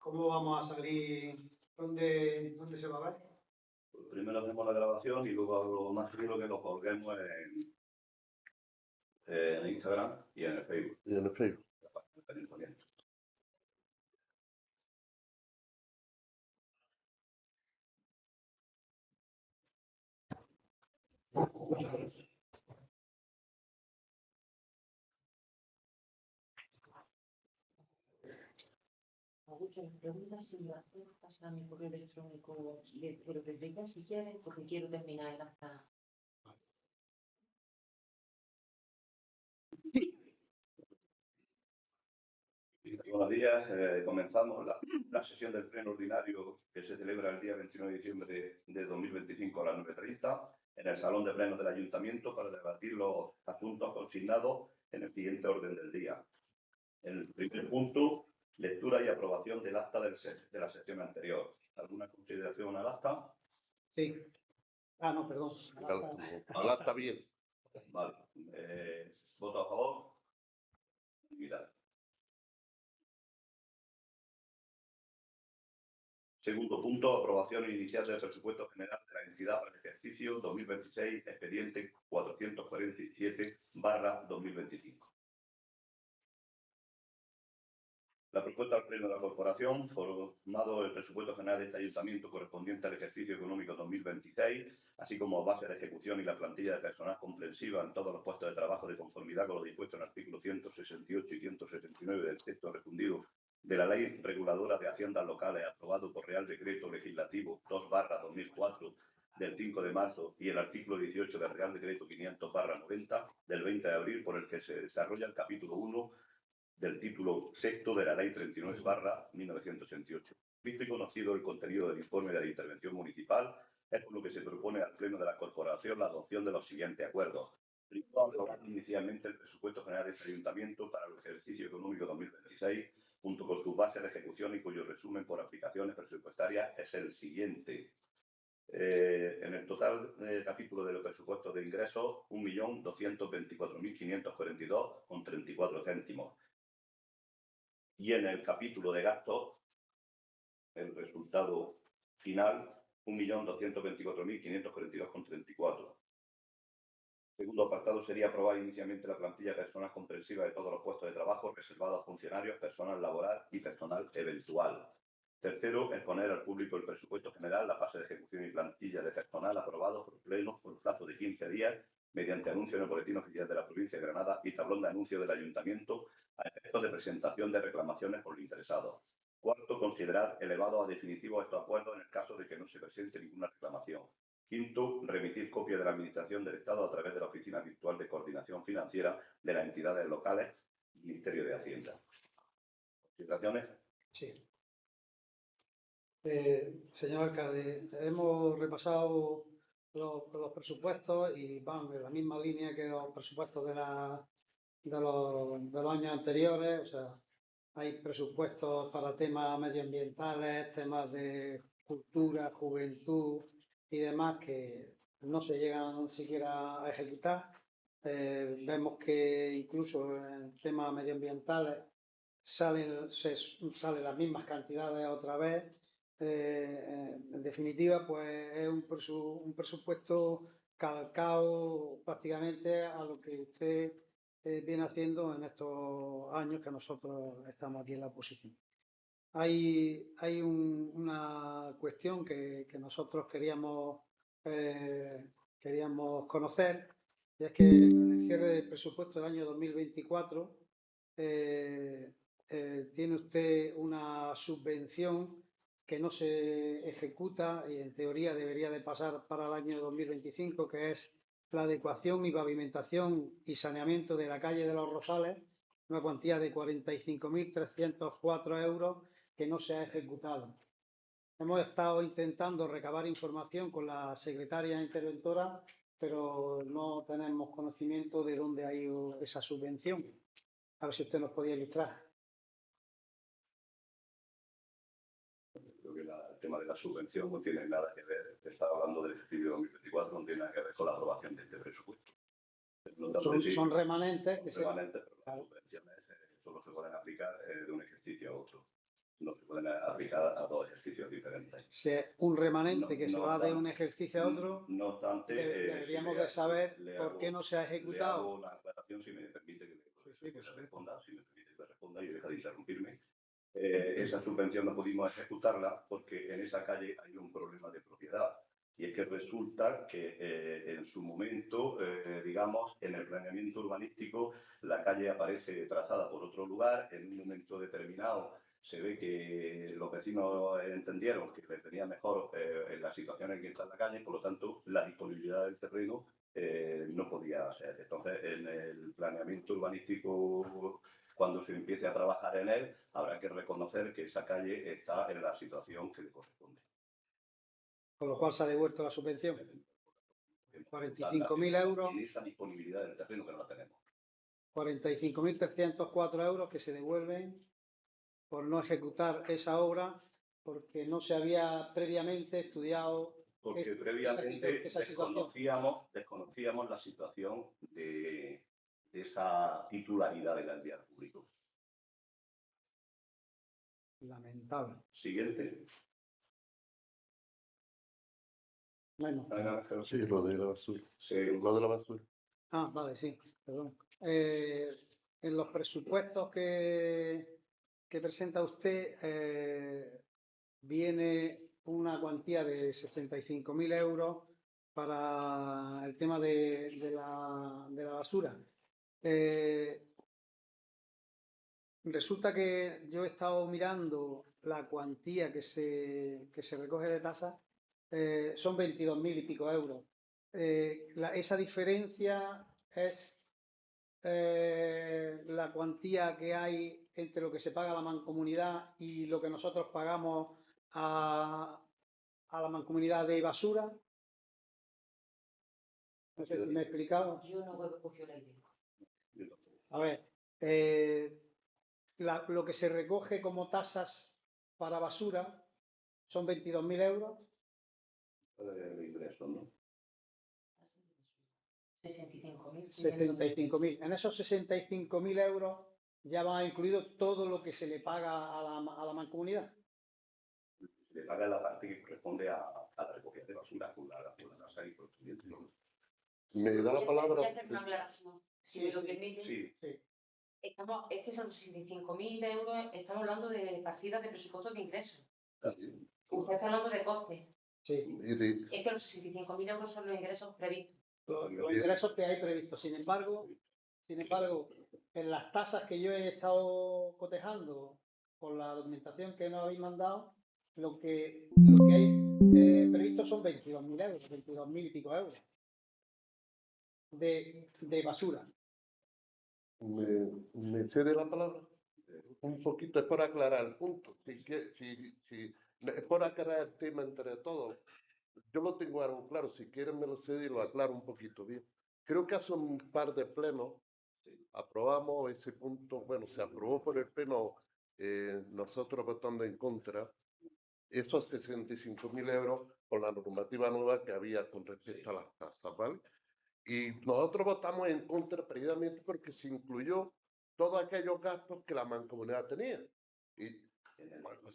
¿Cómo vamos a salir? ¿Dónde se va a ver? Pues primero hacemos la grabación y luego lo más seguro que lo colguemos en Instagram y en el Facebook. Y en el Facebook. Muchas preguntas, si las puedes pasar a mi correo electrónico de Rebeca, si quieres, porque quiero terminar el acta. Buenos días, comenzamos la sesión del pleno ordinario que se celebra el día 29 de diciembre de 2025 a las 9:30 en el Salón de Plenos del Ayuntamiento para debatir los asuntos consignados en el siguiente orden del día. El primer punto, lectura y aprobación del acta de la sesión anterior. ¿Alguna consideración al acta? Sí. Ah, no, perdón. Al acta bien. Vale. ¿Voto a favor? Unanimidad. Segundo punto, aprobación inicial del presupuesto general de la entidad para el ejercicio 2026, expediente 447/2025. La propuesta al Pleno de la Corporación, formado el presupuesto general de este ayuntamiento correspondiente al ejercicio económico 2026, así como base de ejecución y la plantilla de personal comprensiva en todos los puestos de trabajo de conformidad con lo dispuesto en el artículo 168 y 169 del texto refundido de la Ley Reguladora de Haciendas Locales, aprobado por Real Decreto Legislativo 2/2004 del 5 de marzo y el artículo 18 del Real Decreto 500/90 del 20 de abril, por el que se desarrolla el capítulo 1 del título sexto de la Ley 39/1988. Visto y conocido el contenido del informe de la intervención municipal, es por lo que se propone al Pleno de la Corporación la adopción de los siguientes acuerdos. Primero, aprobar inicialmente el presupuesto general de este ayuntamiento para el ejercicio económico 2026, junto con su base de ejecución y cuyo resumen por aplicaciones presupuestarias es el siguiente. En el total del capítulo de los presupuestos de ingresos, 1.224.542,34 céntimos. Y en el capítulo de gastos, el resultado final, 1.224.542,34. Segundo apartado sería aprobar inicialmente la plantilla personal comprensiva de todos los puestos de trabajo reservados a funcionarios, personal laboral y personal eventual. Tercero, exponer al público el presupuesto general, la fase de ejecución y plantilla de personal aprobado por pleno por plazo de 15 días mediante anuncio en el Boletín Oficial de la Provincia de Granada y tablón de anuncio del Ayuntamiento a efectos de presentación de reclamaciones por los interesados. Cuarto, considerar elevado a definitivo estos acuerdos en el caso de que no se presente ninguna reclamación. Quinto, remitir copia de la Administración del Estado a través de la Oficina Virtual de Coordinación Financiera de las entidades locales, Ministerio de Hacienda. ¿Consideraciones? Sí. Señor alcalde, hemos repasado los presupuestos y van en la misma línea que los presupuestos de los años anteriores. O sea, hay presupuestos para temas medioambientales, temas de cultura, juventud y demás que no se llegan siquiera a ejecutar. Vemos que incluso en temas medioambientales salen las mismas cantidades otra vez. En definitiva, pues es un presupuesto calcado prácticamente a lo que usted viene haciendo en estos años que nosotros estamos aquí en la oposición. Hay una cuestión que nosotros queríamos conocer, y es que en el cierre del presupuesto del año 2024 tiene usted una subvención que no se ejecuta y en teoría debería de pasar para el año 2025, que es la adecuación y pavimentación y saneamiento de la calle de los Rosales, una cuantía de 45.304 euros que no se ha ejecutado. Hemos estado intentando recabar información con la secretaria interventora, pero no tenemos conocimiento de dónde ha ido esa subvención. A ver si usted nos podía ilustrar. Creo que el tema de la subvención no tiene nada que ver, está hablando del ejercicio 2024, no tiene nada que ver con la aprobación de este presupuesto. Son remanentes. Son remanentes, pero las subvenciones solo se pueden aplicar de un ejercicio a otro. no se pueden aplicar a dos ejercicios diferentes. Si es un remanente No- que se no va de obstante- un ejercicio a otro, No obstante, deberíamos si le de saber le por hago- qué no se ha Le hago ejecutado. una aclaración, si me permite que Sí, por le supuesto. responda, si me permite que le responda y deja de interrumpirme. Esa subvención no pudimos ejecutarla porque en esa calle hay un problema de propiedad. Y es que resulta que en su momento, digamos, en el planeamiento urbanístico, la calle aparece trazada por otro lugar. En un momento determinado se ve que los vecinos entendieron que les venía mejor en la situación en que está la calle, por lo tanto, la disponibilidad del terreno no podía ser. Entonces, en el planeamiento urbanístico, cuando se empiece a trabajar en él, habrá que reconocer que esa calle está en la situación que le corresponde. Con lo cual se ha devuelto la subvención. 45.000 euros. En esa disponibilidad del terreno que no la tenemos. 45.304 euros que se devuelven por no ejecutar esa obra porque no se había previamente estudiado. Porque previamente esa situación. desconocíamos la situación de esa titularidad del alquiler público. Lamentable. Siguiente. Bueno. Sí, lo de la basura. Sí. Lo de la basura. Ah, vale, sí, perdón. En los presupuestos que presenta usted viene una cuantía de 65.000 euros para el tema de la basura. Resulta que yo he estado mirando la cuantía que se recoge de tasa, son 22.000 y pico euros. Esa diferencia es la cuantía que hay entre lo que se paga a la mancomunidad y lo que nosotros pagamos a la mancomunidad de basura. No sé si me he explicado. Yo no cogí la idea. A ver, lo que se recoge como tasas para basura son 22.000 euros. De ingresos, ¿no? 65.000. 65.000. En esos 65.000 euros ya va incluido todo lo que se le paga a la mancomunidad. Le paga la parte que corresponde a la recogida de basura con la tasa y correspondiente. ¿Me da la palabra? Voy a hacer una aclaración, si Sí, me lo sí, permite. Sí. Sí. Es que son 65.000 euros, estamos hablando de partidas de presupuestos de ingresos. Usted está hablando de costes. Sí. Y de- Es que los 65.000 euros son los ingresos previstos. Los ingresos que hay previstos. Sin embargo, en las tasas que yo he estado cotejando con la documentación que nos habéis mandado, lo que hay previsto son 22.000 euros, 22.000 y pico euros de basura. ¿Me cede la palabra? Un poquito, es por aclarar el punto. Es por aclarar el tema entre todos. Yo lo tengo algo claro. Si quieren me lo cede y lo aclaro un poquito bien. Creo que hace un par de plenos aprobamos ese punto. Bueno, se aprobó por el pleno, nosotros votando en contra, esos 65.000 euros por la normativa nueva que había con respecto a las tasas, ¿vale? Y nosotros votamos en contra precisamente porque se incluyó todos aquellos gastos que la mancomunidad tenía. Y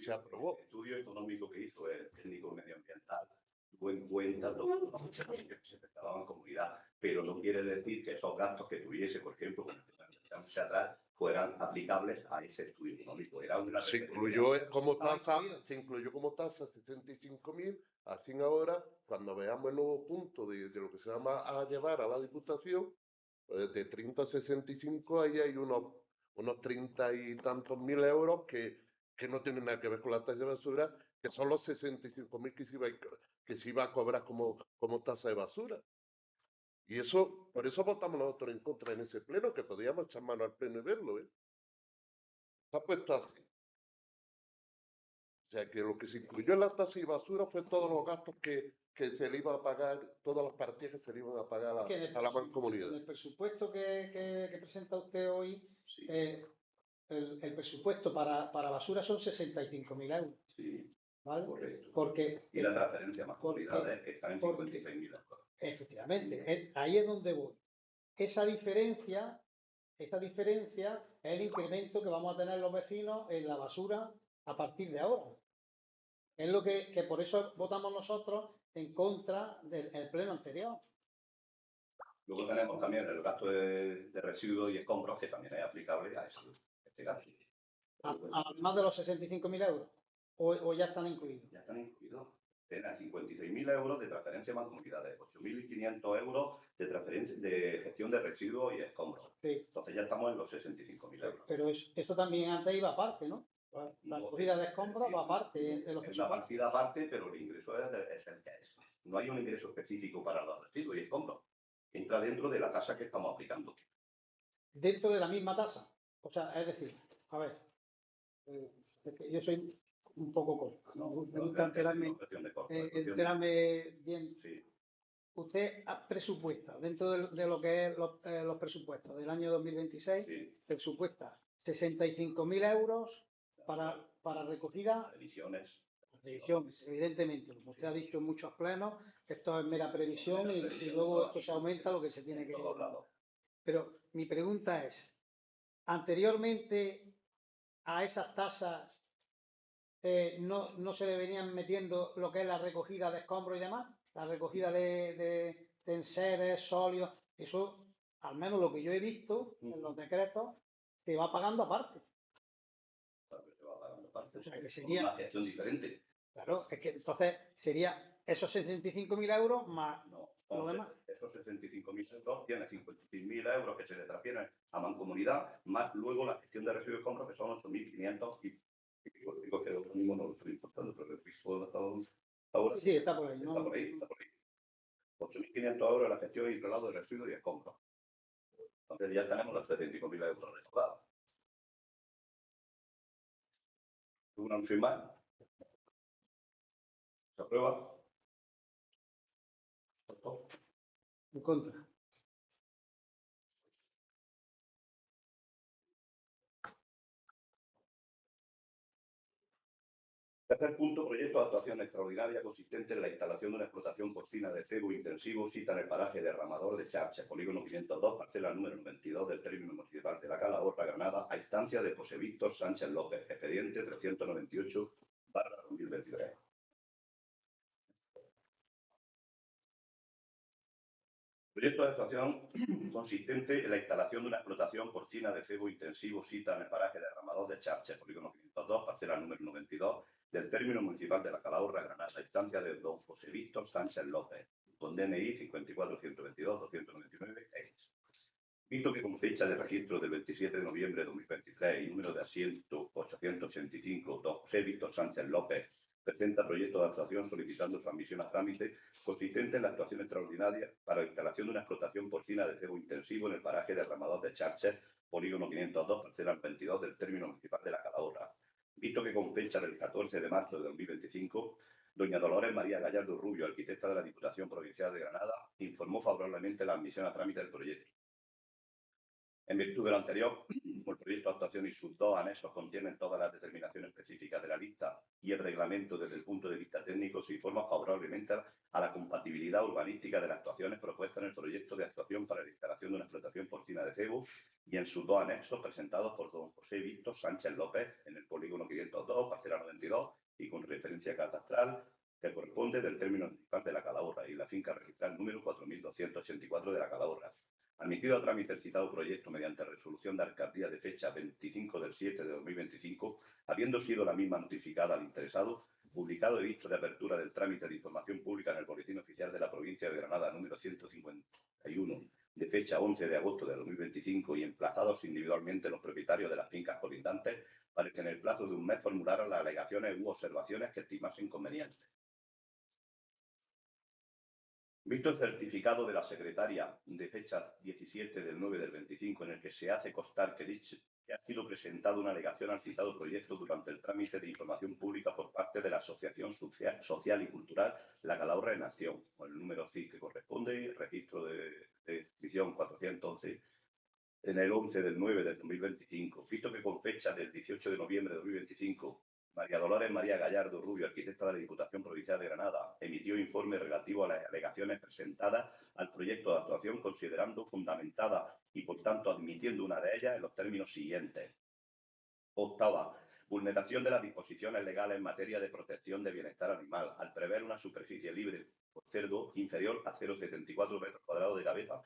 se aprobó. El estudio económico que hizo el técnico medioambiental tuvo en cuenta los servicios que se prestaban en comunidad, pero no quiere decir que esos gastos que tuviese, por ejemplo, como estamos atrás, fueran aplicables a ese estudio económico. Era una Se referencia. incluyó como tasa 65.000. Así ahora, cuando veamos el nuevo punto de lo que se llama a llevar a la Diputación, pues de 30 a 65, ahí hay unos 30 y tantos mil euros que no tienen nada que ver con la tasa de basura, que son los 65.000 que se iba a cobrar como tasa de basura. Y eso, por eso votamos nosotros en contra en ese pleno, que podíamos echar mano al pleno y verlo, ¿eh? Está puesto así. O sea, que lo que se incluyó en la tasa de basura fue todos los gastos que se le iba a pagar, todas las partidas que se le iban a pagar a la mancomunidad. En el presupuesto que presenta usted hoy, Sí. El presupuesto para basura son 65.000 euros. Sí, ¿Vale? correcto. Porque, Y la transferencia a mancomunidades está en 56.000 euros. efectivamente, ahí es donde voy. Esa diferencia es el incremento que vamos a tener los vecinos en la basura a partir de ahora. Es lo que por eso votamos nosotros en contra del pleno anterior. Luego tenemos también el gasto de residuos y escombros, que también es aplicable a este gasto. Además de los 65.000 euros, o ya están incluidos. Ya están incluidos. Tiene 56.000 euros de transferencia a mancomunidades, 8.500 euros de transferencia de gestión de residuos y escombros. Sí. Entonces ya estamos en los 65.000 euros. Pero eso también antes iba aparte, ¿no? La recogida de escombros va aparte de los Es una partida aparte, pero el ingreso es el que es. No hay un ingreso específico para los residuos y escombros. Entra dentro de la tasa que estamos aplicando. Dentro de la misma tasa. O sea, es decir, a ver, es que yo soy un poco corto. Me gusta enterarme bien. Sí. Usted presupuesta, dentro de lo que es los presupuestos del año 2026, Sí. presupuesta 65.000 euros para recogida. Previsiones. Previsión, evidentemente, como usted ha dicho en muchos plenos, esto es mera previsión y luego esto se aumenta lo que se tiene que... Pero mi pregunta es, anteriormente a esas tasas no se le venían metiendo lo que es la recogida de escombros y demás, la recogida de enseres, sólidos, eso, al menos lo que yo he visto en los decretos, se va pagando aparte. O sea, que sería una gestión diferente. Claro, es que entonces sería esos 65.000 euros más lo demás. Esos 65.000 euros tiene 56.000 euros que se le transfieren a mancomunidad, más luego la gestión de residuos y compras, que son 8.500 y digo que lo mismo no lo estoy importando, pero el piso ahora sí, está por ahí. Está por ahí. 8.500 euros la gestión y traslado de residuos y escombros. Entonces ya tenemos los 75.000 euros recaudados. ¿Un anuncio más? ¿Se aprueba? En contra. Tercer punto, proyecto de actuación extraordinaria consistente en la instalación de una explotación porcina de cebo intensivo cita en el paraje derramador de Charcha, polígono 502, parcela número 92 del término municipal de La Calahorra, Granada, a instancia de José Víctor Sánchez López, expediente 398/2023. Proyecto de actuación consistente en la instalación de una explotación porcina de cebo intensivo cita en el paraje derramador de Charche, polígono 502, parcela número 92 del término municipal de La Calahorra, Granada, a instancia de don José Víctor Sánchez López, con DNI 54.122.299-X. Visto que con fecha de registro del 27 de noviembre de 2023 y número de asiento 885, don José Víctor Sánchez López presenta proyecto de actuación solicitando su admisión a trámite consistente en la actuación extraordinaria para la instalación de una explotación porcina de cebo intensivo en el paraje derramador de Charcher, polígono 502, parcela 22 del término municipal de La Calahorra. Visto que con fecha del 14 de marzo de 2025, doña Dolores María Gallardo Rubio, arquitecta de la Diputación Provincial de Granada, informó favorablemente la admisión a trámite del proyecto. En virtud de lo anterior, el proyecto de actuación y sus dos anexos contienen todas las determinaciones específicas de la lista y el reglamento desde el punto de vista técnico se informa favorablemente a la compatibilidad urbanística de las actuaciones propuestas en el proyecto de actuación para la instalación de una explotación porcina de cebo y en sus dos anexos presentados por don José Víctor Sánchez López en el polígono 502, parcela 92 y con referencia catastral que corresponde del término municipal de La Calahorra y la finca registral número 4.284 de La Calahorra. Admitido a trámite el citado proyecto mediante resolución de alcaldía de fecha 25/7/2025, habiendo sido la misma notificada al interesado, publicado edicto de apertura del trámite de información pública en el Boletín Oficial de la Provincia de Granada número 151, de fecha 11 de agosto de 2025 y emplazados individualmente los propietarios de las fincas colindantes para que en el plazo de un mes formularan las alegaciones u observaciones que estimasen convenientes. Visto el certificado de la secretaria de fecha 17 del 9 del 25 en el que se hace constar que ha sido presentada una alegación al citado proyecto durante el trámite de información pública por parte de la Asociación Social y Cultural La Calahorra en Acción, con el número CIC que corresponde, registro de inscripción 411, en el 11 del 9 del 2025. Visto que con fecha del 18 de noviembre de 2025 María Dolores María Gallardo Rubio, arquitecta de la Diputación Provincial de Granada, emitió informe relativo a las alegaciones presentadas al proyecto de actuación, considerando fundamentada y, por tanto, admitiendo una de ellas en los términos siguientes. Octava, Vulneración de las disposiciones legales en materia de protección de bienestar animal, al prever una superficie libre por cerdo inferior a 0,74 metros cuadrados de cabeza,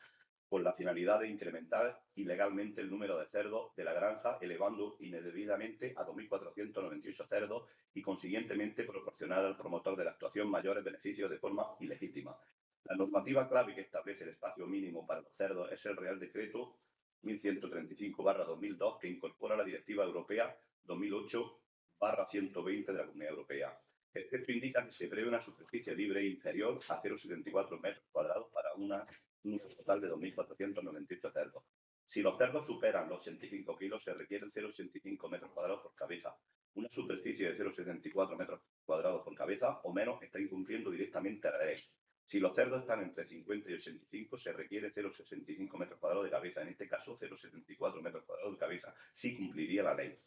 con la finalidad de incrementar ilegalmente el número de cerdos de la granja, elevando indebidamente a 2.498 cerdos y, consiguientemente, proporcionar al promotor de la actuación mayores beneficios de forma ilegítima. La normativa clave que establece el espacio mínimo para los cerdos es el Real Decreto 1135/2002, que incorpora la Directiva Europea 2008/120 de la Comunidad Europea. El texto indica que se prevé una superficie libre inferior a 0,74 metros cuadrados para un número total de 2.498 cerdos. Si los cerdos superan los 85 kilos, se requieren 0,85 metros cuadrados por cabeza. Una superficie de 0,74 metros cuadrados por cabeza o menos está incumpliendo directamente la ley. Si los cerdos están entre 50 y 85, se requiere 0,65 metros cuadrados de cabeza. En este caso, 0,74 metros cuadrados de cabeza. Sí cumpliría la ley.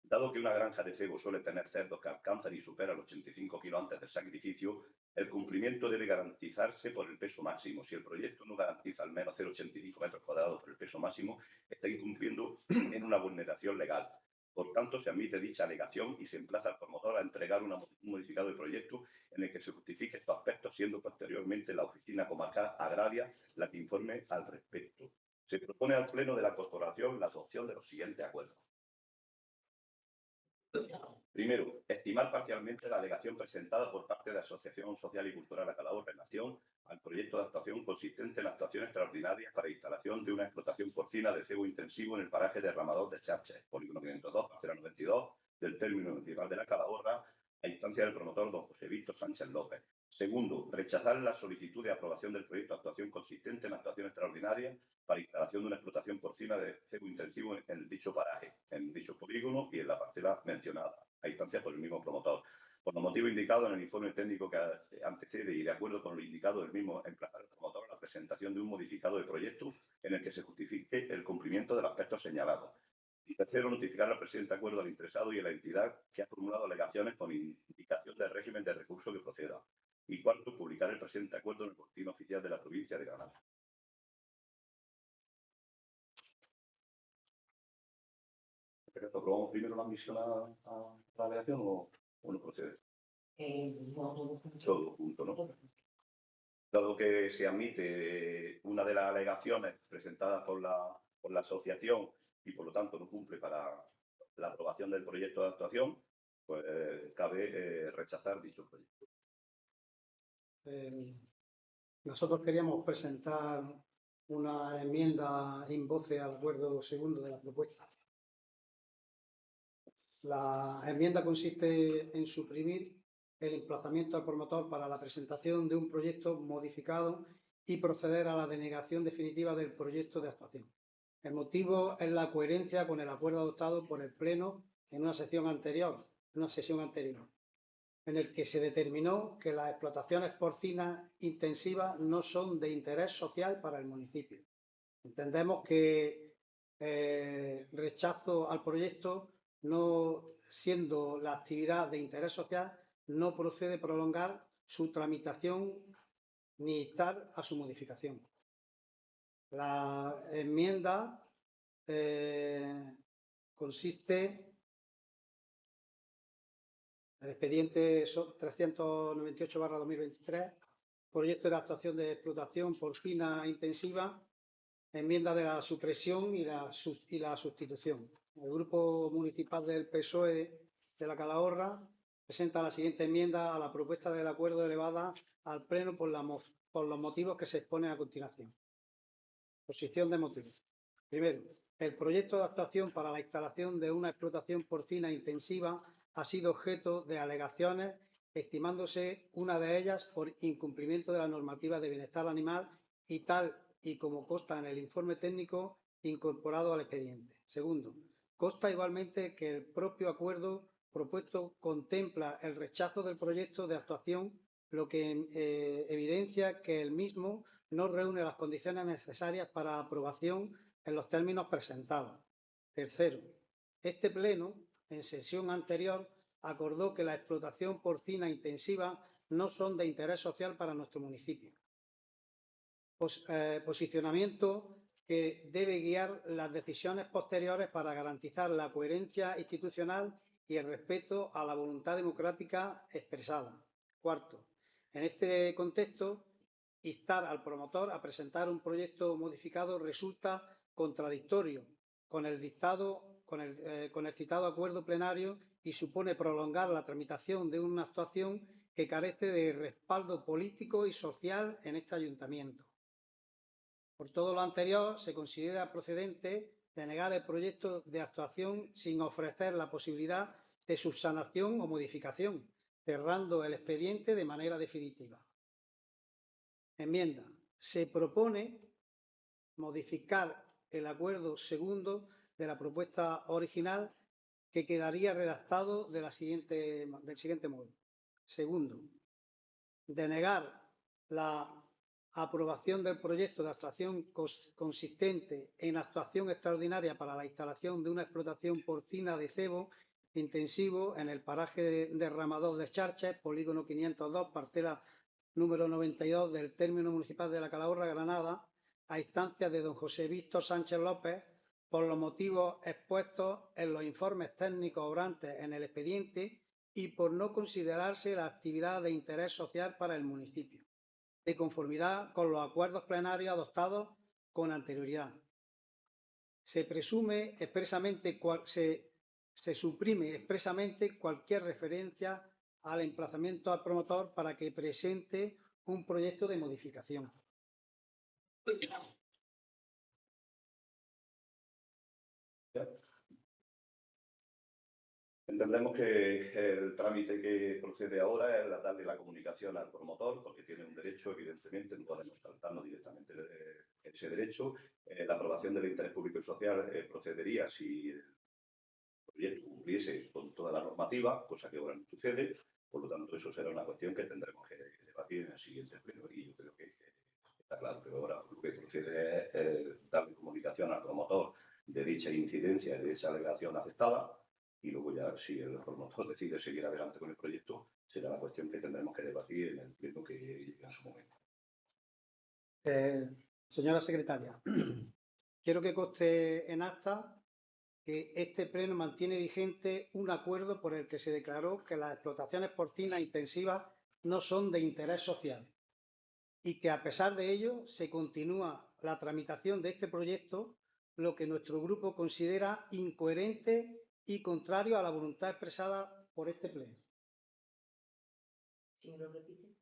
Dado que una granja de cebo suele tener cerdos que alcanzan y superan los 85 kilos antes del sacrificio, el cumplimiento debe garantizarse por el peso máximo. Si el proyecto no garantiza al menos 0,85 metros cuadrados por el peso máximo, está incumpliendo en una vulneración legal. Por tanto, se admite dicha alegación y se emplaza al promotor a entregar un modificado de proyecto en el que se justifique estos aspectos, siendo posteriormente la Oficina Comarcal Agraria la que informe al respecto. Se propone al Pleno de la Corporación la adopción de los siguientes acuerdos. Primero, estimar parcialmente la alegación presentada por parte de la Asociación Social y Cultural La Calahorra en relación al proyecto de actuación consistente en actuaciones extraordinarias para instalación de una explotación porcina de cebo intensivo en el paraje derramador de Charches, polígono 502, parcela 92, del término municipal de La Calahorra, a instancia del promotor don José Víctor Sánchez López. Segundo, rechazar la solicitud de aprobación del proyecto de actuación consistente en actuación extraordinaria para instalación de una explotación porcina de cebo intensivo en dicho paraje, en dicho polígono y en la parcela mencionada, a instancia por el mismo promotor. Por los motivos indicados en el informe técnico que antecede y de acuerdo con lo indicado del mismo, emplazar al promotor a la presentación de un modificado de proyecto en el que se justifique el cumplimiento del aspecto señalado. Y tercero, notificar al presidente de acuerdo al interesado y a la entidad que ha formulado alegaciones con indicación del régimen de recurso que proceda. Y cuarto, publicar el presente acuerdo en el boletín oficial de la provincia de Granada. ¿Aprobamos primero la admisión a la alegación o no procede? No. Todo junto, ¿no? Dado que se admite una de las alegaciones presentadas por la asociación y por lo tanto no cumple para la aprobación del proyecto de actuación, pues cabe rechazar dicho proyecto. Nosotros queríamos presentar una enmienda in voce al acuerdo segundo de la propuesta. La enmienda consiste en suprimir el emplazamiento al promotor para la presentación de un proyecto modificado y proceder a la denegación definitiva del proyecto de actuación. El motivo es la coherencia con el acuerdo adoptado por el Pleno en una sesión anterior, en el que se determinó que las explotaciones porcinas intensivas no son de interés social para el municipio. Entendemos que rechazo al proyecto, no siendo la actividad de interés social, no procede prolongar su tramitación ni instar a su modificación. La enmienda consiste. El expediente 398/2023, proyecto de actuación de explotación porcina intensiva, enmienda de la supresión y la sustitución. El Grupo Municipal del PSOE de La Calahorra presenta la siguiente enmienda a la propuesta del acuerdo elevada al Pleno por los motivos que se exponen a continuación. Exposición de motivos. Primero, el proyecto de actuación para la instalación de una explotación porcina intensiva ha sido objeto de alegaciones, estimándose una de ellas por incumplimiento de la normativa de bienestar animal y tal y como consta en el informe técnico incorporado al expediente. Segundo, consta igualmente que el propio acuerdo propuesto contempla el rechazo del proyecto de actuación, lo que evidencia que el mismo no reúne las condiciones necesarias para aprobación en los términos presentados. Tercero, este Pleno, en sesión anterior, acordó que la explotación porcina intensiva no son de interés social para nuestro municipio. Posicionamiento que debe guiar las decisiones posteriores para garantizar la coherencia institucional y el respeto a la voluntad democrática expresada. Cuarto, en este contexto, instar al promotor a presentar un proyecto modificado resulta contradictorio con el citado acuerdo plenario y supone prolongar la tramitación de una actuación que carece de respaldo político y social en este ayuntamiento. Por todo lo anterior, se considera procedente denegar el proyecto de actuación sin ofrecer la posibilidad de subsanación o modificación, cerrando el expediente de manera definitiva. Enmienda. Se propone modificar el acuerdo segundo de la propuesta original, que quedaría redactado del siguiente modo. Segundo, denegar la aprobación del proyecto de actuación consistente en actuación extraordinaria para la instalación de una explotación porcina de cebo intensivo en el paraje derramador de Charches, polígono 502, parcela número 92 del término municipal de La Calahorra, Granada, a instancias de don José Víctor Sánchez López, por los motivos expuestos en los informes técnicos obrantes en el expediente y por no considerarse la actividad de interés social para el municipio, de conformidad con los acuerdos plenarios adoptados con anterioridad. Se suprime expresamente cualquier referencia al emplazamiento al promotor para que presente un proyecto de modificación. Entendemos que el trámite que procede ahora es darle la comunicación al promotor, porque tiene un derecho, evidentemente, no podemos saltarnos directamente ese derecho. La aprobación del interés público y social procedería si el proyecto cumpliese con toda la normativa, cosa que ahora no sucede. Por lo tanto, eso será una cuestión que tendremos que debatir en el siguiente pleno, y yo creo que está claro. Pero ahora lo que procede es darle comunicación al promotor de dicha incidencia, de esa alegación aceptada, y luego ya, si el promotor decide seguir adelante con el proyecto, será la cuestión que tendremos que debatir en el pleno que llegue en su momento. Señora secretaria, quiero que conste en acta que este pleno mantiene vigente un acuerdo por el que se declaró que las explotaciones porcinas intensivas no son de interés social y que, a pesar de ello, se continúa la tramitación de este proyecto, lo que nuestro grupo considera incoherente y contrario a la voluntad expresada por este pleno. Si me lo repite.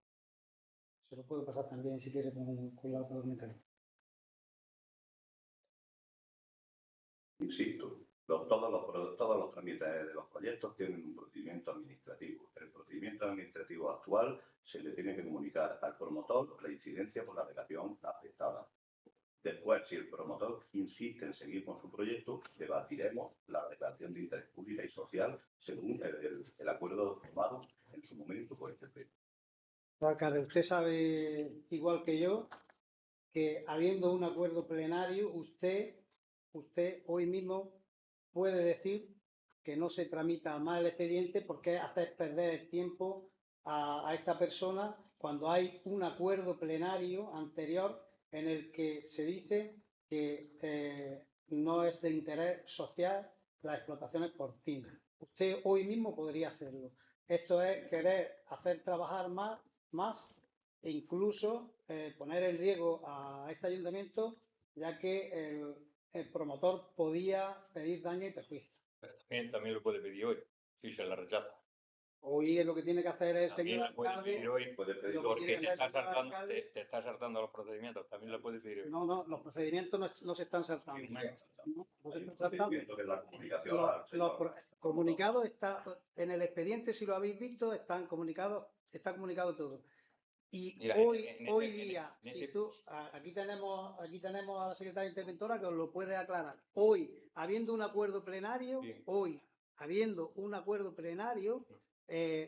Se lo puedo pasar también, si quiere, con la documentación. Insisto, todos los trámites de los proyectos tienen un procedimiento administrativo. El procedimiento administrativo actual se le tiene que comunicar al promotor la incidencia por la alegación afectada. Después, si el promotor insiste en seguir con su proyecto, debatiremos la declaración de interés público y social según el acuerdo tomado en su momento por este pleno. Alcalde, usted sabe, igual que yo, que habiendo un acuerdo plenario, usted hoy mismo puede decir que no se tramita más el expediente, porque hacer perder el tiempo a esta persona cuando hay un acuerdo plenario anterior en el que se dice que no es de interés social las explotaciones porcinas. Usted hoy mismo podría hacerlo. Esto es querer hacer trabajar más e incluso poner en riesgo a este ayuntamiento, ya que el promotor podía pedir daño y perjuicio. También lo puede pedir hoy, si se la rechaza. Hoy es lo que tiene que hacer el También señor la puede alcalde. pedir hoy, Puede pedir porque te hacer está el señor alcalde. te está saltando los procedimientos. También la puede pedir hoy. No, los procedimientos no se están saltando. Sí, No se Hay un están saltando. procedimiento que es la comunicación al Los señor. comunicados está en el expediente, si lo habéis visto, está comunicado todo. Y Mira, hoy día, si este- tú, aquí tenemos a la secretaria interventora que os lo puede aclarar. Hoy, habiendo un acuerdo plenario, Sí.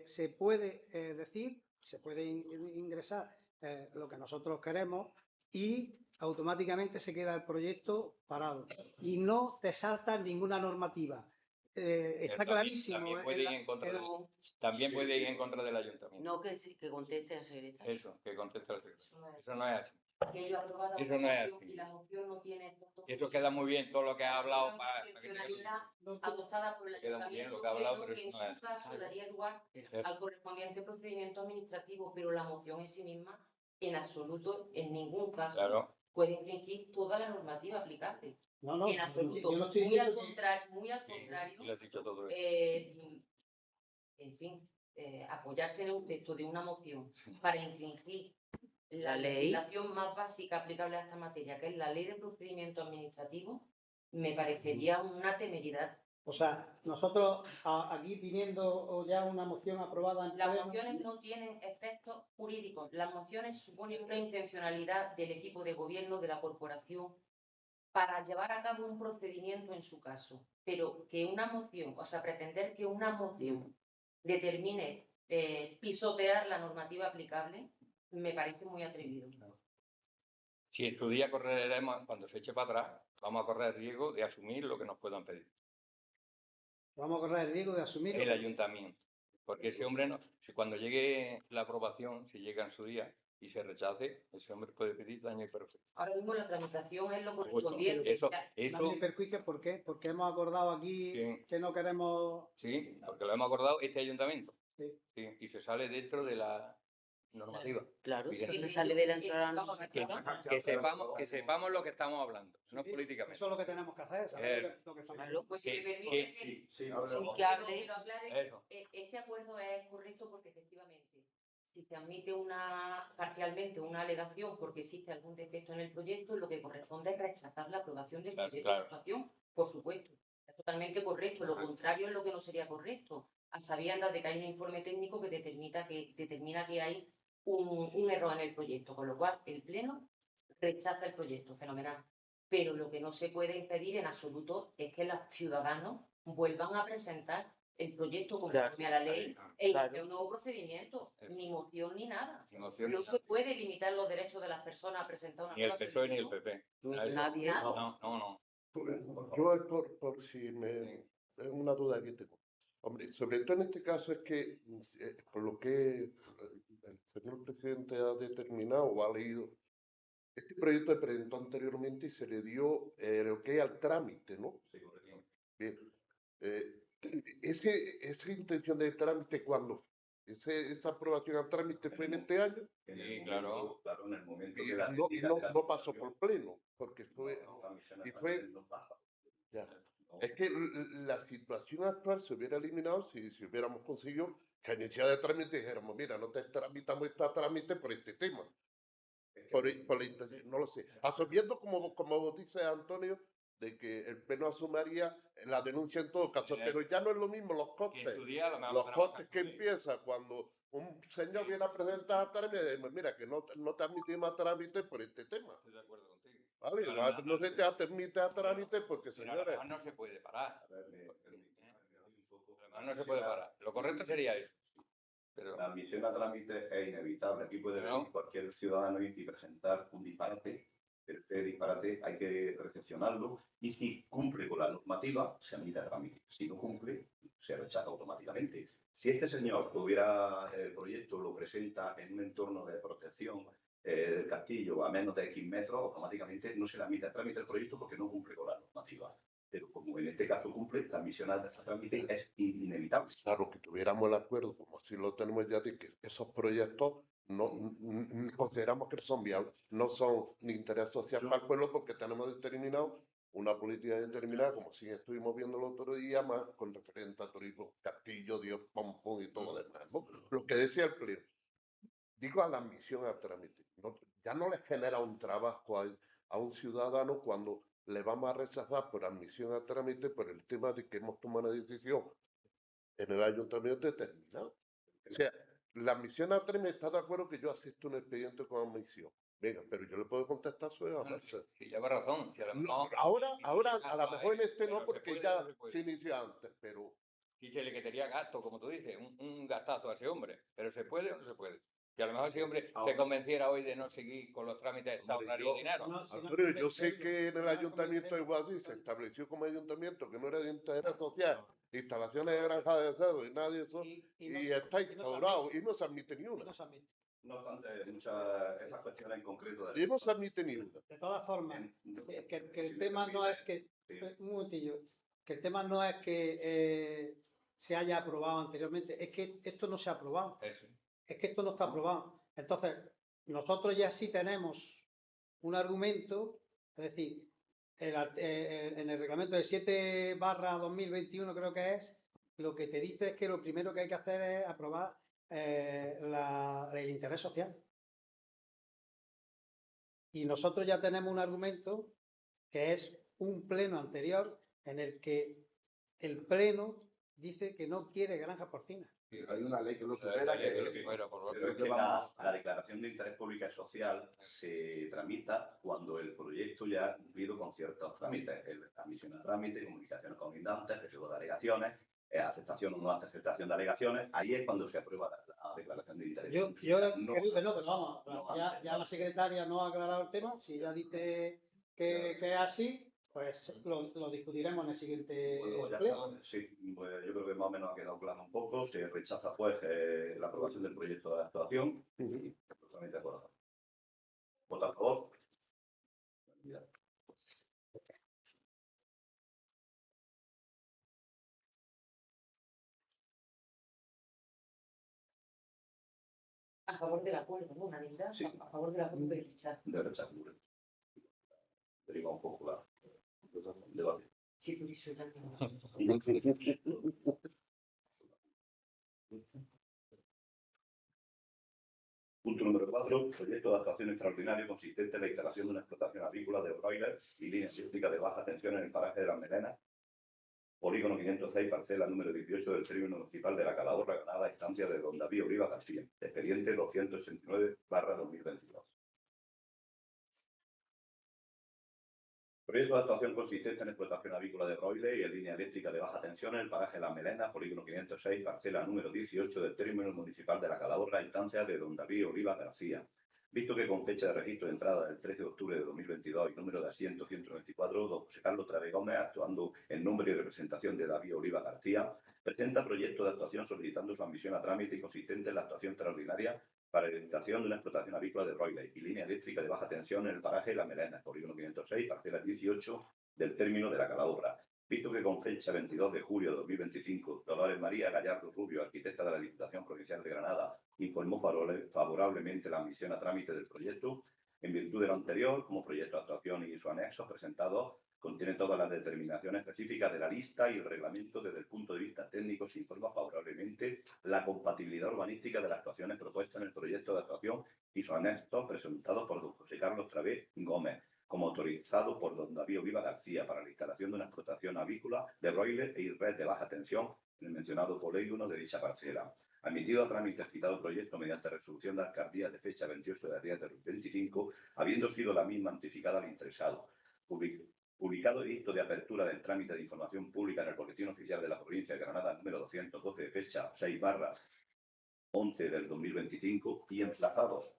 se puede decir, se puede ingresar lo que nosotros queremos, y automáticamente se queda el proyecto parado. Y no te salta ninguna normativa. Está clarísimo. También puede ir en contra también puede ir en contra del ayuntamiento. No, que conteste al secretario. Eso, que conteste al secretario. Eso no es Eso no es así. que ellos aprobaron Eso una no es moción así. y la moción no tiene puntos Eso queda muy bien, todo lo que has hablado una para que tenga excepcionalidad No, adoptada por el queda muy bien ayuntamiento, lo que ha hablado, pero pero que eso en no su es. caso daría lugar Eso. al correspondiente procedimiento administrativo, pero la moción en sí misma, en absoluto, en ningún caso, Claro. puede infringir toda la normativa aplicable. no, En absoluto. yo no estoy Muy al diciendo que... contrario, muy al Sí, contrario. y lo has dicho todo eso. En fin, apoyarse en un texto de una moción para infringir la legislación más básica aplicable a esta materia, que es la ley de procedimiento administrativo, me parecería una temeridad. O sea, nosotros aquí teniendo ya una moción aprobada en Las pleno, mociones no tienen efectos jurídicos. Las mociones suponen una intencionalidad del equipo de gobierno de la corporación para llevar a cabo un procedimiento en su caso. Pero que una moción, o sea, pretender que una moción determine pisotear la normativa aplicable, me parece muy atrevido. Si en su día correremos, cuando se eche para atrás, vamos a correr el riesgo de asumir lo que nos puedan pedir. vamos a correr el riesgo de asumir... El ayuntamiento. Porque ese hombre, no, si cuando llegue la aprobación, si llega en su día y se rechace, ese hombre puede pedir daño y perjuicio. Ahora mismo la tramitación es lo correspondiente. Eso, o sea, Daño y perjuicio, ¿por qué? Porque hemos acordado aquí Sí. que no queremos... sí, porque lo hemos acordado este ayuntamiento. Sí. Sí, y se sale dentro de la normativa. Claro, Fíjate. se sale de la entrada. Que sepamos lo que estamos hablando, no Sí, políticamente. eso es lo que tenemos que hacer, saber lo que estamos Claro, pues si me Que- permite que- Sí, sí, hablamos. que hable. lo aclare, Eso. este acuerdo es correcto porque efectivamente, si se admite parcialmente una alegación porque existe algún defecto en el proyecto, lo que corresponde es rechazar la aprobación del Claro, proyecto claro. de actuación, por supuesto. Es totalmente correcto. Lo contrario es lo que no sería correcto, a sabiendas de que hay un informe técnico que determina que hay un error en el proyecto, con lo cual el Pleno rechaza el proyecto, fenomenal. Pero lo que no se puede impedir en absoluto es que los ciudadanos vuelvan a presentar el proyecto conforme a la ley e iniciar un nuevo procedimiento, ni moción ni nada. Ni moción No ni se puede limitar los derechos de las personas a presentar una Ni el nueva PSOE ni el solicitud. PP. A eso. Nadie. No, no, no. Yo, por si me... Es una duda que tengo. Hombre, sobre todo en este caso es que, por lo que el señor presidente ha determinado o ha leído, este proyecto se presentó anteriormente y se le dio lo que al trámite, ¿no? Sí, correcto. Bien. Esa intención de trámite, ¿cuándo? Esa aprobación al trámite fue en este año En Sí, el momento, claro. claro, en el momento y de la no, actividad de la no pasó situación, por pleno, porque fue... no, la misión y actual fue- no pasa. Ya. No. Es que la situación actual se hubiera eliminado si hubiéramos conseguido que a iniciar de trámite dijéramos, mira, no te tramitamos este trámite por este tema, Es que- por la intención, no lo sé. Asumiendo, como dice Antonio, de que el pleno asumiría la denuncia en todo caso, pero ya no es lo mismo los Que en su costes. día a lo mejor Los podremos costes que asumir. empieza cuando un señor viene a presentar trámite y dice, mira, que no te admitimos a trámite por este tema. Estoy de acuerdo contigo. ¿Vale? Pero No se te admite a trámite porque, Pero a lo señores, mejor no se puede parar. A ver, me doy un poco. A lo mejor no se puede parar. Lo correcto sería eso. Pero La admisión a trámite es inevitable. Aquí puede No. venir cualquier ciudadano y presentar un disparate, pero este disparate hay que recepcionarlo y si cumple con la normativa, se admite a trámite. Si no cumple, se rechaza automáticamente. Si este señor tuviera el proyecto, lo presenta en un entorno de protección del castillo a menos de X metros, automáticamente no se le admite a trámite el proyecto porque no cumple con la normativa. Pero como en este caso cumple, la admisión a trámite es inevitable. claro, que tuviéramos el acuerdo, como así lo tenemos ya, de que esos proyectos consideramos que no son viables, no son de interés social para el pueblo porque tenemos determinado una política determinada, como si estuvimos viendo el otro día, más con referente a turismo, castillo, Dios, pompón y todo lo demás, ¿no? Lo que decía el pleno. Digo a la admisión a trámite. Ya no le genera un trabajo a un ciudadano cuando le vamos a rechazar por admisión a trámite por el tema de que hemos tomado una decisión en el ayuntamiento determinado. O sea, la admisión a trámite está de acuerdo que yo asisto un expediente con admisión. Venga, pero yo le puedo contestar sobre la marcha. sí, lleva razón. Si a lo No, mejor, ahora, a lo mejor en este pero no, se porque puede, ya no se puede. se inició antes, pero si se le quitaría gasto, como tú dices, un gastazo a ese hombre. Pero ¿se puede o no se puede? Que a lo mejor ese hombre se convenciera hoy de no seguir con los trámites, se Hombre, ahorraría yo- dinero. No, si no Antonio, yo convencemos, sé que en el no ayuntamiento de convencemos. Guadí se estableció como ayuntamiento que no era de interés social, instalaciones de granja de cerdo y nada de eso, Y y no- está y no se instaurado admite. y no se admite ni Y una. no se admite. No obstante, esas cuestiones en concreto... Y hemos admitido ninguna. De todas formas, que el si tema me no es permite, que, sí. un momentillo, que el tema no es que se haya aprobado anteriormente, es que esto no se ha aprobado, Eso. es que esto no está aprobado. Entonces, nosotros ya sí tenemos un argumento, es decir, en el reglamento del 7/2021 creo que es, lo que te dice es que lo primero que hay que hacer es aprobar el interés social. Y nosotros ya tenemos un argumento que es un pleno anterior en el que el pleno dice que no quiere granja porcina. Sí, hay una ley que lo La supera ley que... que fuera por Pero es que que vamos- la declaración de interés público y social se tramita cuando el proyecto ya ha cumplido con ciertos trámites, admisión a trámite, comunicaciones con lindantes, recibo de alegaciones, aceptación o no aceptación de alegaciones, ahí es cuando se aprueba la declaración de interés Yo público y social. creo que no, pero vamos, no ya, antes, ya no. la secretaria no ha aclarado el tema, si ya dice que es así, pues lo discutiremos en el siguiente Bueno, ya pleno. está. Sí, pues yo creo que más o menos ha quedado claro un poco. Se rechaza pues la aprobación del proyecto de actuación y totalmente de acuerdo. ¿Vota a favor? A favor del acuerdo, ¿no? Unanimidad. Sí. A favor del acuerdo del rechazo. De rechazo. Deriva un poco el debate. Sí, por eso ya no. Punto número 4. Proyecto de actuación extraordinario consistente en la instalación de una explotación avícola de broiler y línea eléctrica de baja tensión en el paraje de Las Melenas, polígono 506, parcela número 18 del término municipal de La Calahorra, Granada, estancia de Don David Oliva García, expediente 269/2022. Proyecto de actuación consistente en explotación avícola de broiler y en línea eléctrica de baja tensión en el paraje Las Melenas, polígono 506, parcela número 18 del término municipal de La Calahorra, instancia de Don David Oliva García. Visto que con fecha de registro de entrada del 13 de octubre de 2022 y número de asiento 194, don José Carlos Travé Gómez, actuando en nombre y representación de David Oliva García, presenta proyecto de actuación solicitando su admisión a trámite y consistente en la actuación extraordinaria para la instalación de una explotación avícola de broiler y línea eléctrica de baja tensión en el paraje Las Melenas, polígono 506, parcela 18 del término de La Calahorra. Visto que con fecha 22 de julio de 2025, Dolores María Gallardo Rubio, arquitecta de la Diputación Provincial de Granada, informó favorablemente la admisión a trámite del proyecto, en virtud de lo anterior, como proyecto de actuación y su anexo presentado, contiene todas las determinaciones específicas de la lista y el reglamento desde el punto de vista técnico. Se informa favorablemente la compatibilidad urbanística de las actuaciones propuestas en el proyecto de actuación y su anexo presentado por don José Carlos Travé Gómez, como autorizado por don David Oliva García para la instalación de una explotación avícola de broiler y red de baja tensión en el mencionado polígono de dicha parcela. Admitido a trámite el citado proyecto mediante resolución de alcaldía de fecha 28 de 10 del 25, habiendo sido la misma notificada al interesado. Publicado edicto de apertura del trámite de información pública en el Boletín Oficial de la Provincia de Granada número 212 de fecha 6/11 del 2025 y emplazados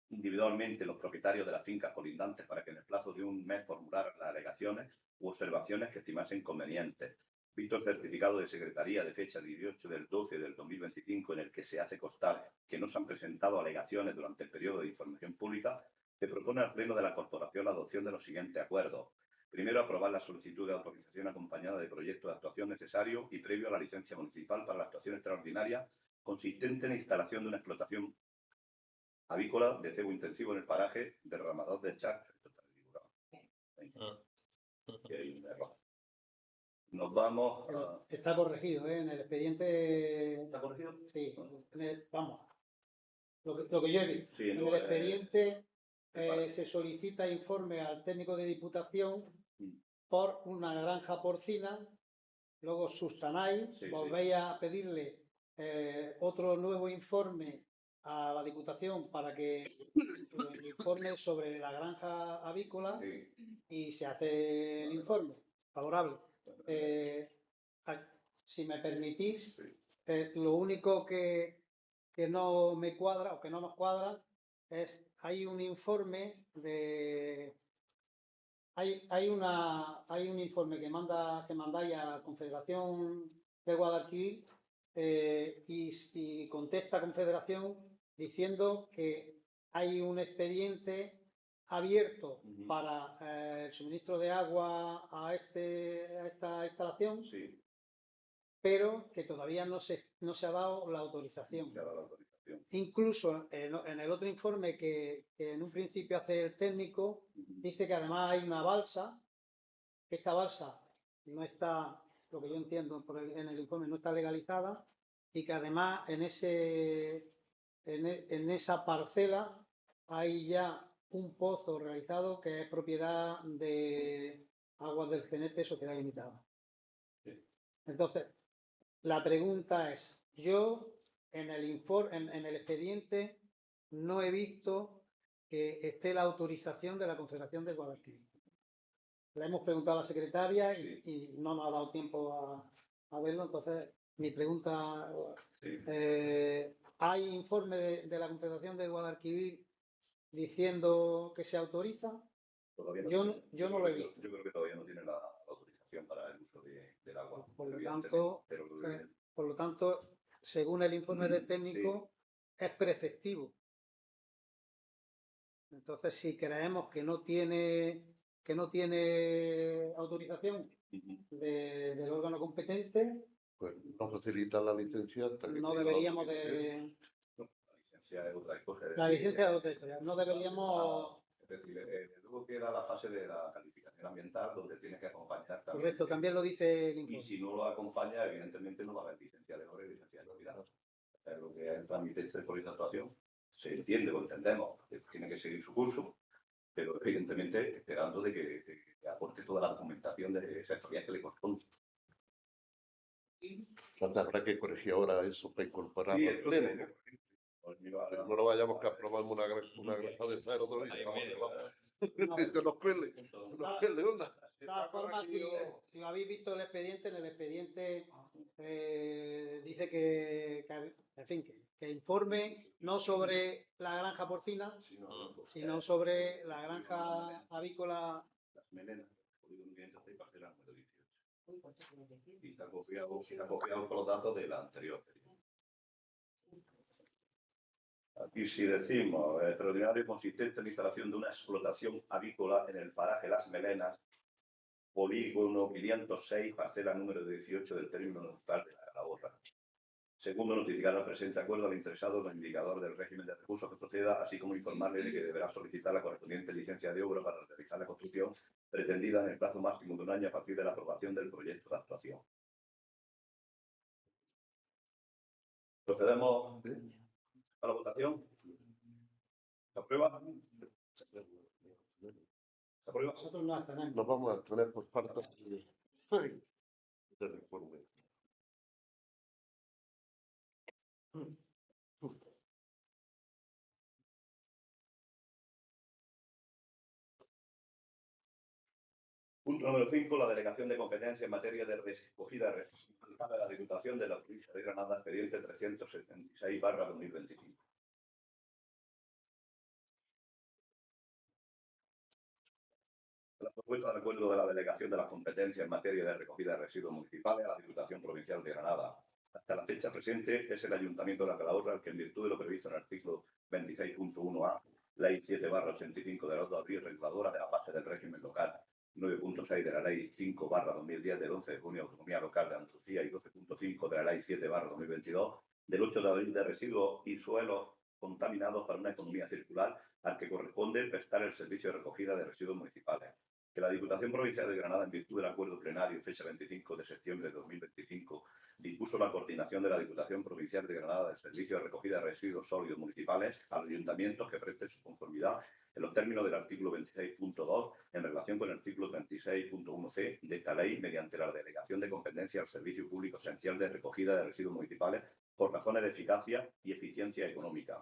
individualmente los propietarios de las fincas colindantes para que en el plazo de un mes formularan las alegaciones u observaciones que estimasen convenientes. Visto el certificado de Secretaría de fecha 18 del 12 del 2025 en el que se hace constar que no se han presentado alegaciones durante el periodo de información pública, se propone al Pleno de la Corporación la adopción de los siguientes acuerdos. Primero, aprobar la solicitud de autorización acompañada de proyecto de actuación necesario y previo a la licencia municipal para la actuación extraordinaria consistente en la instalación de una explotación avícola de cebo intensivo en el paraje Derramador del Chac. Nos vamos a... Está corregido, ¿eh? En el expediente. ¿Está corregido? Sí, vamos. Lo que yo he visto. Sí, en no, el expediente vale. se solicita informe al técnico de Diputación por una granja porcina, luego sustanáis, Sí, volvéis a pedirle otro nuevo informe a la Diputación para que informe sobre la granja avícola Sí. y se hace el informe favorable. Si me permitís, lo único que no me cuadra o que no nos cuadra es, hay un informe de... Hay un informe que mandáis a la Confederación de Guadalquivir y contesta Confederación diciendo que hay un expediente abierto Ujú. para el suministro de agua a esta instalación, Sí, pero que todavía no se ha dado la autorización. se ha dado la autorización. Incluso en el otro informe que en un principio hace el técnico, Ujú. dice que además hay una balsa, que esta balsa no está, lo que yo entiendo en el informe, no está legalizada, y que además en esa parcela hay ya un pozo realizado que es propiedad de Aguas del Cenete Sociedad Limitada. Sí. Entonces, la pregunta es, yo en el expediente no he visto que esté la autorización de la Confederación del Guadalquivir. Le hemos preguntado a la secretaria Sí. y no nos ha dado tiempo a verlo. Entonces, mi pregunta, Sí. ¿hay informe de la Confederación del Guadalquivir diciendo que se autoriza? Todavía no Yo tiene- no lo he visto. Yo creo que todavía no tiene la autorización para el uso del agua. Por lo evidentemente, tanto, pero Por lo tanto, según el informe del técnico, es preceptivo. Entonces, si creemos que no tiene autorización Ujú. del órgano competente, Pues no facilita la licencia hasta que no tenga la deberíamos autorización. La licencia es otra cosa. es La decir, licencia es otra historia. No deberíamos. Es decir, luego queda la fase de la calificación ambiental, donde tiene que acompañar también. Correcto, también lo dice el Y informe. si no lo acompaña, evidentemente no va a haber licencia de obra y licencia de actividad. Es lo que es el trámite este de póliza de actuación. Se entiende o entendemos que tiene que seguir su curso, pero evidentemente esperando de que aporte toda la documentación de sectorial que le corresponde. Entonces habrá que corregir ahora eso para incorporarlo Sí, al pleno, ¿no? Pues mira, No lo vayamos que aprobamos una granja de cerdo y Ahí en vamos, medio. vamos. No, Que nos cuele una. de todas formas, si habéis visto el expediente, en el expediente dice en fin, que informe no sobre la granja porcina, sino sobre la granja avícola. Las melenas, polígono 506, parcela número 18. Uy, ¿cuánto tiene que decir? Y está copiado con los datos de la anterior. Aquí si decimos extraordinario y consistente en la instalación de una explotación avícola en el paraje Las Melenas, polígono 506, parcela número 18 del término municipal de la Calahorra. Segundo, notificar al presente acuerdo al interesado el indicador del régimen de recursos que proceda, así como informarle de que deberá solicitar la correspondiente licencia de obra para realizar la construcción pretendida en el plazo máximo de un año a partir de la aprobación del proyecto de actuación. Procedemos a la votación. ¿Se aprueba? ¿Se aprueba? Nosotros no abstenemos. Nos vamos a tener por falta de reforma. Punto número 5. La delegación de competencia en materia de recogida de la Diputación de la Provincia de Granada, expediente 376/2025. La propuesta de acuerdo de la delegación de las competencias en materia de recogida de residuos municipales a la Diputación Provincial de Granada. Hasta la fecha presente es el Ayuntamiento de la Calahorra el que, en virtud de lo previsto en el artículo 26.1a, Ley 7/85 de 2 de abril, reguladora de la base del régimen local, 9.6 de la Ley 5/2010 del 11 de junio de Autonomía Local de Andalucía y 12.5 de la Ley 7/2022 del 8 de abril de residuos y suelos contaminados para una economía circular, al que corresponde prestar el servicio de recogida de residuos municipales. Que la Diputación Provincial de Granada, en virtud del acuerdo plenario fecha 25 de septiembre de 2025, dispuso la coordinación de la Diputación Provincial de Granada del servicio de recogida de residuos sólidos municipales a los ayuntamientos que presten su conformidad en los términos del artículo 26.2 en relación con el artículo 36.1c de esta ley, mediante la delegación de competencia al servicio público esencial de recogida de residuos municipales por razones de eficacia y eficiencia económica.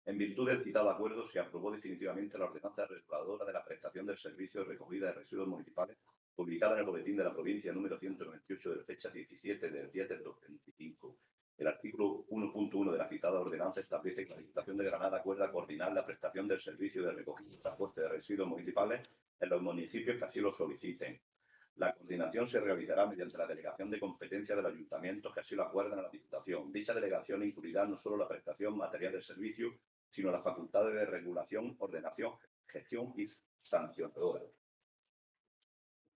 En virtud del citado acuerdo, se aprobó definitivamente la ordenanza reguladora de la prestación del servicio de recogida de residuos municipales, publicada en el Boletín de la Provincia número 198 de fecha 17 del 10 del 2025. El artículo 1.1 de la citada ordenanza establece que la Diputación de Granada acuerda coordinar la prestación del servicio de recogida y transporte de residuos municipales en los municipios que así lo soliciten. La coordinación se realizará mediante la delegación de competencia del ayuntamiento que así lo acuerden a la Diputación. Dicha delegación incluirá no solo la prestación material del servicio, sino las facultades de regulación, ordenación, gestión y sancionadora.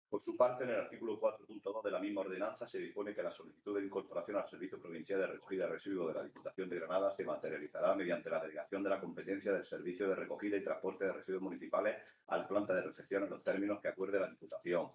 Por su parte, en el artículo 4.2 de la misma ordenanza se dispone que la solicitud de incorporación al Servicio Provincial de Recogida de Residuos de la Diputación de Granada se materializará mediante la delegación de la competencia del Servicio de Recogida y Transporte de Residuos Municipales a la planta de recepción en los términos que acuerde la Diputación.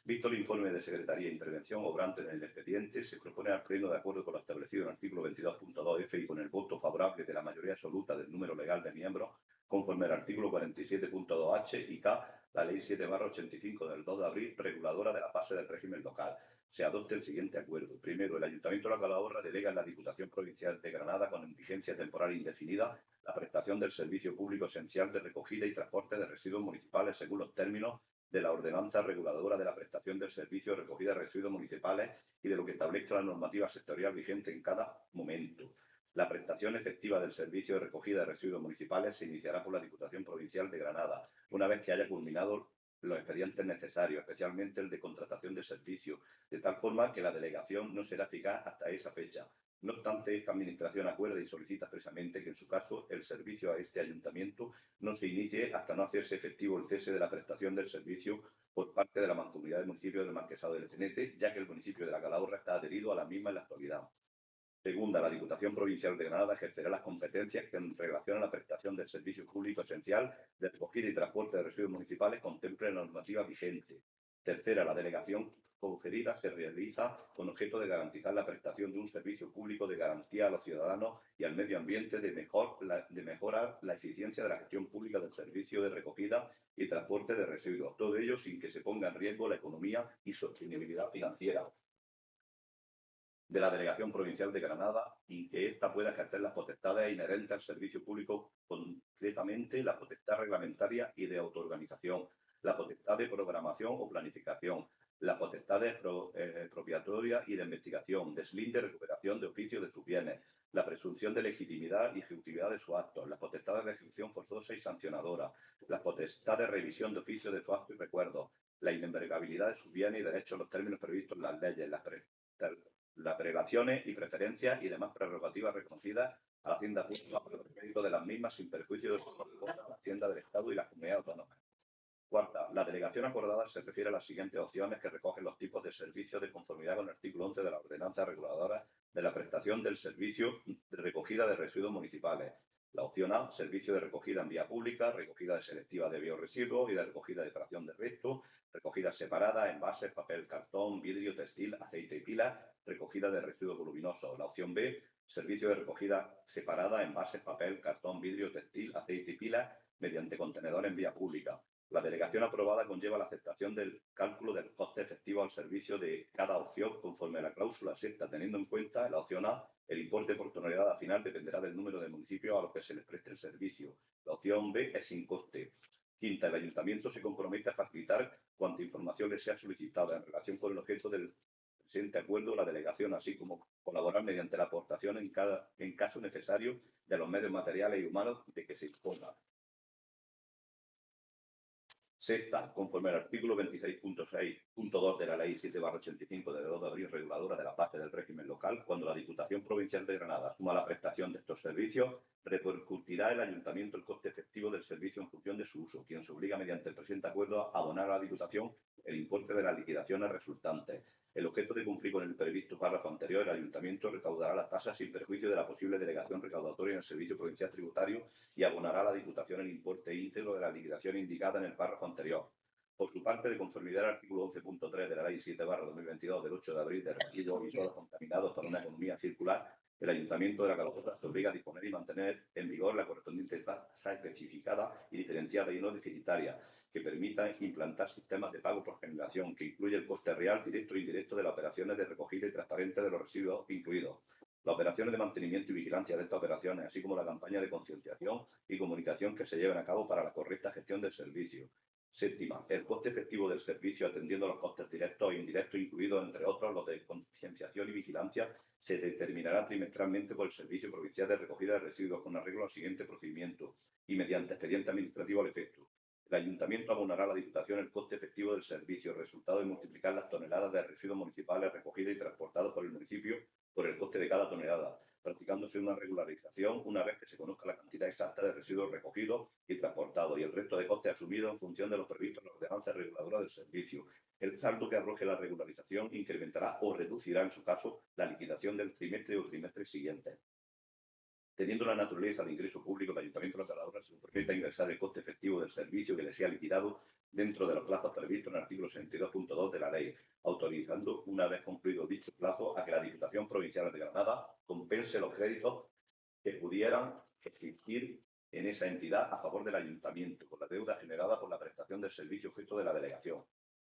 Visto el informe de Secretaría de Intervención obrante en el expediente, se propone al Pleno, de acuerdo con lo establecido en el artículo 22.2f y con el voto favorable de la mayoría absoluta del número legal de miembros, conforme al artículo 47.2h y k, la Ley 7/85 del 2 de abril, reguladora de la base del régimen local. Se adopte el siguiente acuerdo. Primero, el Ayuntamiento de La Calahorra delega en la Diputación Provincial de Granada, con vigencia temporal indefinida, la prestación del servicio público esencial de recogida y transporte de residuos municipales según los términos de la ordenanza reguladora de la prestación del servicio de recogida de residuos municipales y de lo que establezca la normativa sectorial vigente en cada momento. La prestación efectiva del servicio de recogida de residuos municipales se iniciará por la Diputación Provincial de Granada, una vez que haya culminado los expedientes necesarios, especialmente el de contratación de servicio, de tal forma que la delegación no será eficaz hasta esa fecha. No obstante, esta Administración acuerda y solicita expresamente que, en su caso, el servicio a este ayuntamiento no se inicie hasta no hacerse efectivo el cese de la prestación del servicio por parte de la Mancomunidad de Municipios del Marquesado del Cenete, ya que el municipio de La Calahorra está adherido a la misma en la actualidad. Segunda, la Diputación Provincial de Granada ejercerá las competencias que, en relación a la prestación del servicio público esencial de recogida y transporte de residuos municipales, contemple la normativa vigente. Tercera, la delegación conferida se realiza con objeto de garantizar la prestación de un servicio público de garantía a los ciudadanos y al medio ambiente, de mejorar la eficiencia de la gestión pública del servicio de recogida y transporte de residuos. Todo ello sin que se ponga en riesgo la economía y sostenibilidad financiera de la Delegación Provincial de Granada, y que ésta pueda ejercer las potestades inherentes al servicio público, concretamente la potestad reglamentaria y de autoorganización, la potestad de programación o planificación, la potestad de expropiatoria y de investigación, deslinde y recuperación de oficio de sus bienes, la presunción de legitimidad y ejecutividad de sus actos, las potestades de ejecución forzosa y sancionadora, las potestades de revisión de oficio de sus actos y recuerdos, la inembargabilidad de sus bienes y derechos en los términos previstos en las leyes, las prelaciones y preferencias y demás prerrogativas reconocidas a la Hacienda Pública por el mérito de las mismas, sin perjuicio de su correspondencia a la Hacienda del Estado y las comunidades autónomas. Cuarta, la delegación acordada se refiere a las siguientes opciones que recogen los tipos de servicios de conformidad con el artículo 11 de la ordenanza reguladora de la prestación del servicio de recogida de residuos municipales. La opción A, servicio de recogida en vía pública, recogida selectiva de bioresiduos y de recogida de fracción de restos, recogida separada, envases, papel, cartón, vidrio, textil, aceite y pilas, recogida de residuos voluminosos. La opción B, servicio de recogida separada, envases, papel, cartón, vidrio, textil, aceite y pilas, mediante contenedor en vía pública. La delegación aprobada conlleva la aceptación del cálculo del coste efectivo al servicio de cada opción conforme a la cláusula sexta, teniendo en cuenta en la opción A el importe por tonelada final dependerá del número de municipios a los que se les preste el servicio. La opción B es sin coste. Quinta, el ayuntamiento se compromete a facilitar cuanta información le sea solicitada en relación con el objeto del presente acuerdo, la delegación, así como colaborar mediante la aportación en caso necesario de los medios materiales y humanos de que se disponga. Sexta, conforme al artículo 26.6.2 de la Ley 7/85 de 2 de abril, reguladora de la base del régimen local, cuando la Diputación Provincial de Granada asuma la prestación de estos servicios, repercutirá el Ayuntamiento el coste efectivo del servicio en función de su uso, quien se obliga mediante el presente acuerdo a abonar a la Diputación el importe de las liquidaciones resultantes. El objeto de cumplir con el previsto párrafo anterior, el Ayuntamiento recaudará las tasas sin perjuicio de la posible delegación recaudatoria en el Servicio Provincial Tributario y abonará a la Diputación el importe íntegro de la liquidación indicada en el párrafo anterior. Por su parte, de conformidad al artículo 11.3 de la Ley 7/2022 del 8 de abril de residuos y suelos contaminados para una economía circular, el Ayuntamiento de La Calahorra se obliga a disponer y mantener en vigor la correspondiente tasa especificada y diferenciada y no deficitaria, que permita implantar sistemas de pago por generación, que incluye el coste real, directo e indirecto de las operaciones de recogida y transparente de los residuos incluidos, las operaciones de mantenimiento y vigilancia de estas operaciones, así como la campaña de concienciación y comunicación que se lleven a cabo para la correcta gestión del servicio. Séptima, el coste efectivo del servicio, atendiendo a los costes directos e indirectos, incluidos, entre otros, los de concienciación y vigilancia, se determinará trimestralmente por el Servicio Provincial de Recogida de Residuos con arreglo al siguiente procedimiento y mediante expediente administrativo al efecto. El Ayuntamiento abonará a la Diputación el coste efectivo del servicio, resultado de multiplicar las toneladas de residuos municipales recogidas y transportados por el municipio por el coste de cada tonelada, practicándose una regularización una vez que se conozca la cantidad exacta de residuos recogidos y transportados y el resto de costes asumidos en función de lo previsto en la ordenanza reguladora del servicio. El saldo que arroje la regularización incrementará o reducirá, en su caso, la liquidación del trimestre o trimestre siguiente. Teniendo la naturaleza de ingreso público, el Ayuntamiento de la Caladora se permite ingresar el coste efectivo del servicio que le sea liquidado dentro de los plazos previstos en el artículo 62.2 de la ley, autorizando, una vez cumplido dicho plazo, a que la Diputación Provincial de Granada compense los créditos que pudieran existir en esa entidad a favor del Ayuntamiento, con la deuda generada por la prestación del servicio objeto de la delegación.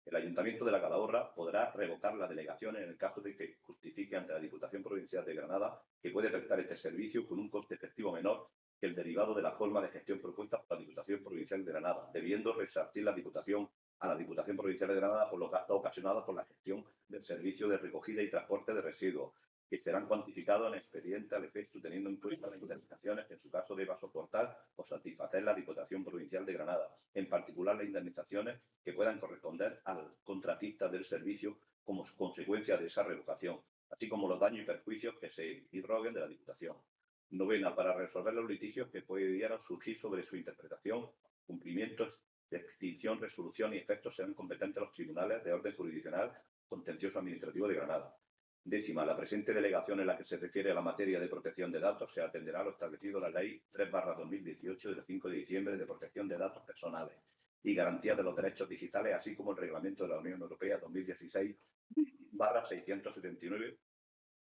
El Ayuntamiento de la Calahorra podrá revocar la delegación en el caso de que justifique ante la Diputación Provincial de Granada que puede prestar este servicio con un coste efectivo menor que el derivado de la forma de gestión propuesta por la Diputación Provincial de Granada, debiendo resarcir a la Diputación Provincial de Granada por los gastos ocasionados por la gestión del servicio de recogida y transporte de residuos, que serán cuantificados en expediente al efecto, teniendo en cuenta las indemnizaciones que en su caso deba soportar o satisfacer la Diputación Provincial de Granada, en particular las indemnizaciones que puedan corresponder al contratista del servicio como consecuencia de esa revocación, así como los daños y perjuicios que se irroguen de la Diputación. Novena, para resolver los litigios que pudieran surgir sobre su interpretación, cumplimientos de extinción, resolución y efectos serán competentes los tribunales de orden jurisdiccional contencioso administrativo de Granada. Décima, la presente delegación en la que se refiere a la materia de protección de datos se atenderá a lo establecido en la Ley 3/2018 del 5 de diciembre de protección de datos personales y garantía de los derechos digitales, así como el Reglamento de la Unión Europea 2016/679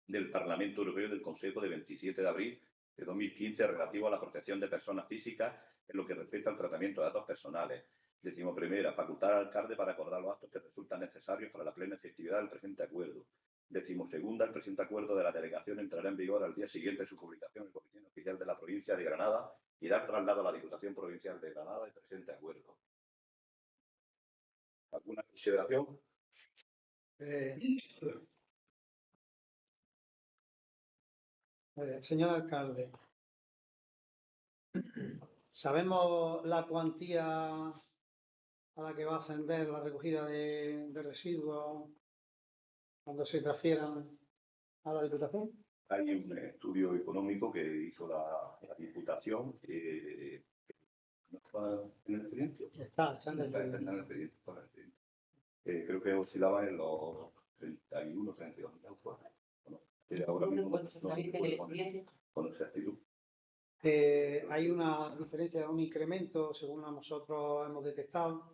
del Parlamento Europeo y del Consejo de 27 de abril de 2015 relativo a la protección de personas físicas en lo que respecta al tratamiento de datos personales. Décimo primera, facultar al alcalde para acordar los actos que resultan necesarios para la plena efectividad del presente acuerdo. Décimo segunda, el presente acuerdo de la delegación entrará en vigor al día siguiente de su publicación en el Boletín Oficial de la Provincia de Granada y dar traslado a la Diputación Provincial de Granada el presente acuerdo. ¿Alguna consideración? Señor alcalde, ¿sabemos la cuantía a la que va a ascender la recogida de residuos cuando se transfieran a la Diputación? Hay un estudio económico que hizo la Diputación. ¿No está en el expediente? Está en el Está en el expediente. Creo que oscilaba en los 31, 32 mil euros. Ahora mismo no se puede poner con exactitud. Hay una diferencia, un incremento, según nosotros hemos detectado,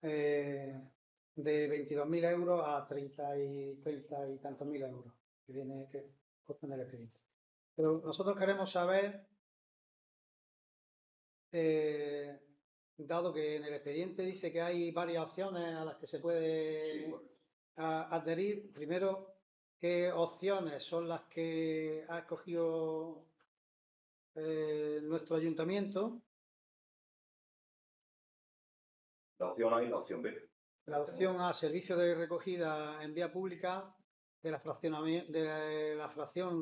de 22.000 euros a 30 y tantos mil euros, que cuesta en el expediente. Pero nosotros queremos saber, dado que en el expediente dice que hay varias opciones a las que se puede adherir, primero, ¿qué opciones son las que ha escogido nuestro ayuntamiento? La opción A y la opción B. La opción A, servicio de recogida en vía pública de la fracción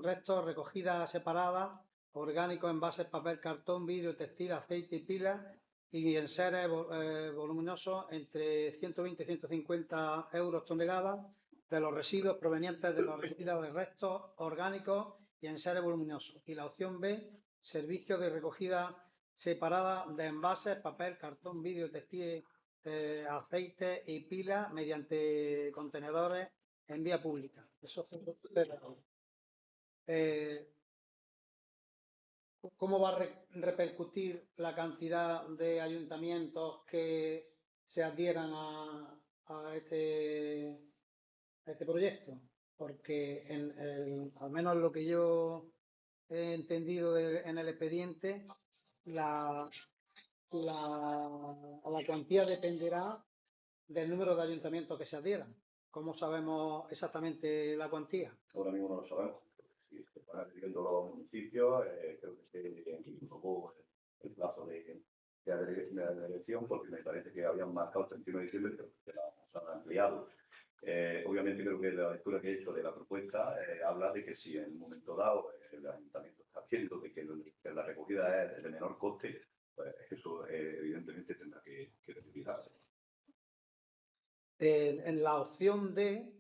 restos, recogida separada, orgánicos, envases, papel, cartón, vidrio, textil, aceite y pilas y enseres voluminosos entre 120 y 150 euros tonelada de los residuos provenientes de la recogida de restos orgánicos y enseres voluminosos. Y la opción B, servicio de recogida separada de envases, papel, cartón, vidrio, textil, aceite y pilas mediante contenedores en vía pública. Eso ¿cómo va a repercutir la cantidad de ayuntamientos que se adhieran a este proyecto? Porque al menos lo que yo he entendido en el expediente, la cuantía dependerá del número de ayuntamientos que se adhieran. ¿Cómo sabemos exactamente la cuantía? Ahora mismo no lo sabemos. Si se van adhiriendo los municipios, creo que se innovó el plazo de la elección, porque me parece que habían marcado el 31 de diciembre, pero que se han ampliado. Obviamente creo que la lectura que he hecho de la propuesta habla de que si en un momento dado el ayuntamiento está viendo de que la recogida es de menor coste, pues eso evidentemente tendrá que En la opción D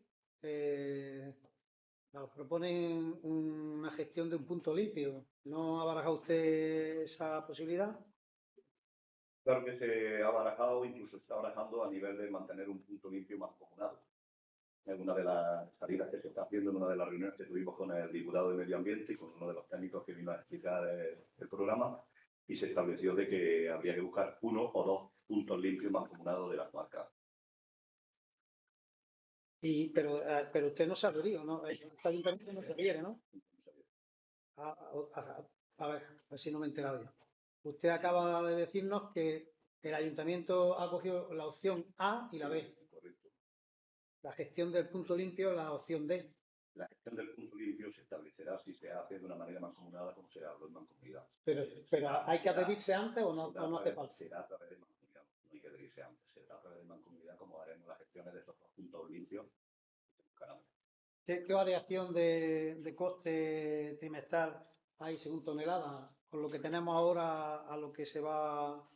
nos proponen una gestión de un punto limpio. ¿No ha barajado usted esa posibilidad? Claro que se ha barajado, incluso está barajando a nivel de mantener un punto limpio más comunado. Es una de las salidas que se está haciendo en una de las reuniones que tuvimos con el diputado de Medio Ambiente y con uno de los técnicos que vino a explicar el programa, y se estableció de que habría que buscar 1 o 2 puntos limpios mancomunados de las marcas. Pero usted no se ha adherido, ¿no? Esta ayuntamiento no se adhiere, ¿no? A ver si no me he enterado bien. Usted acaba de decirnos que el ayuntamiento ha cogido la opción A y la B. Correcto. La gestión del punto limpio, la opción D. La gestión del punto limpio se establecerá si se hace de una manera mancomunada como se habló en mancomunidad. Pero ¿hay que adherirse antes o no hace falta? Será a través de mancomunidad, no hay que adherirse antes. Será a través de mancomunidad como haremos las gestiones de esos 2 puntos limpios. ¿Qué variación de coste trimestral hay según tonelada con lo que tenemos ahora a lo que se va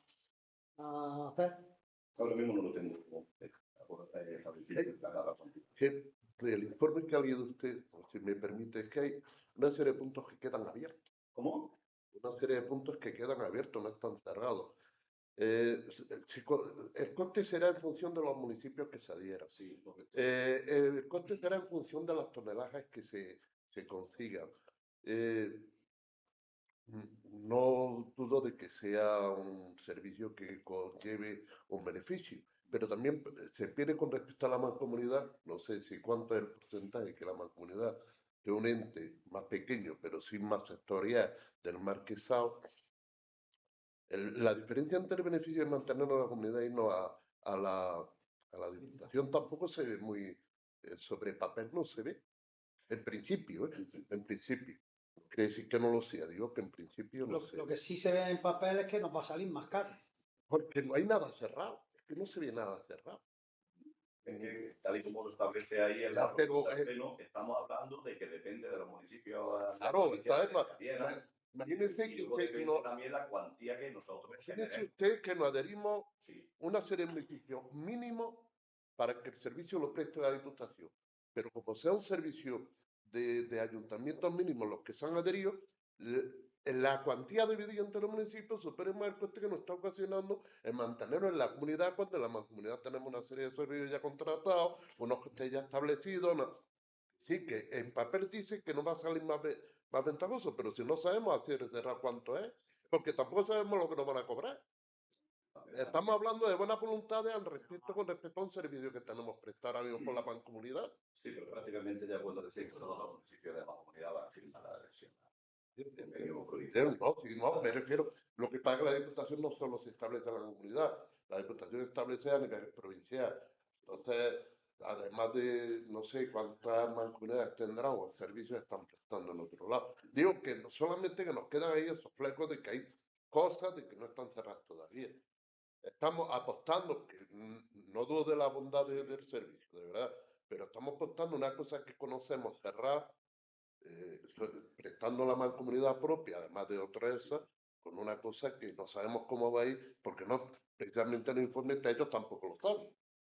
a hacer? Ahora mismo no lo tengo El informe que ha leído usted, si me permite, es que hay una serie de puntos que quedan abiertos. ¿Cómo? Una serie de puntos que quedan abiertos, no están cerrados. El coste será en función de los municipios que se adhieran. Sí, el coste será en función de las toneladas que se consigan. No dudo de que sea un servicio que conlleve un beneficio, pero también se pide con respecto a la mancomunidad, no sé si cuánto es el porcentaje que la mancomunidad, que un ente más pequeño, pero sin más sectorial del marquesado. La diferencia entre el beneficio de mantener a la comunidad y no a la diputación tampoco se ve muy, sobre papel no se ve, en principio, en principio. Quiere decir que no lo sea, digo que en principio no sé. Lo que sí se ve en papel es que nos va a salir más caro. Porque no hay nada cerrado, es que no se ve nada cerrado. Es que, tal y como lo establece ahí el pleno, estamos hablando de que depende de los municipios. Claro, imagínese que también la cuantía que nosotros. Imagínese usted que nos adherimos una serie de beneficios mínimos para que el servicio lo preste la Diputación. Pero como sea un servicio de ayuntamientos mínimos los que se han adherido, la cuantía dividida entre los municipios supera más el coste que nos está ocasionando en mantenernos en la comunidad, cuando en la mancomunidad tenemos una serie de servicios ya contratados, unos costes ya establecidos. Sí, que en papel dice que no va a salir más ventajoso, pero si no sabemos hacer cerrar cuánto es, porque tampoco sabemos lo que nos van a cobrar. Estamos hablando de buena voluntad con respecto a un servicio que tenemos prestado ahora mismo por la mancomunidad. Sí, pero prácticamente ya puedo decir que todos los municipios de la mancomunidad van a firmar la adhesión. No, me refiero, lo que paga la Diputación no solo se establece en la comunidad, la Diputación establece a nivel provincial. Entonces, además de no sé cuántas mancomunidades tendrán o servicios están prestando en otro lado. Digo que no solamente que nos quedan ahí esos flecos de que hay cosas de que no están cerradas todavía. Estamos apostando, que no dudo de la bondad del servicio, de verdad, pero estamos apostando una cosa que conocemos cerrar, prestando la mancomunidad propia, además de otra esa, con una cosa que no sabemos cómo va a ir, porque no, precisamente en el informe ellos tampoco lo saben.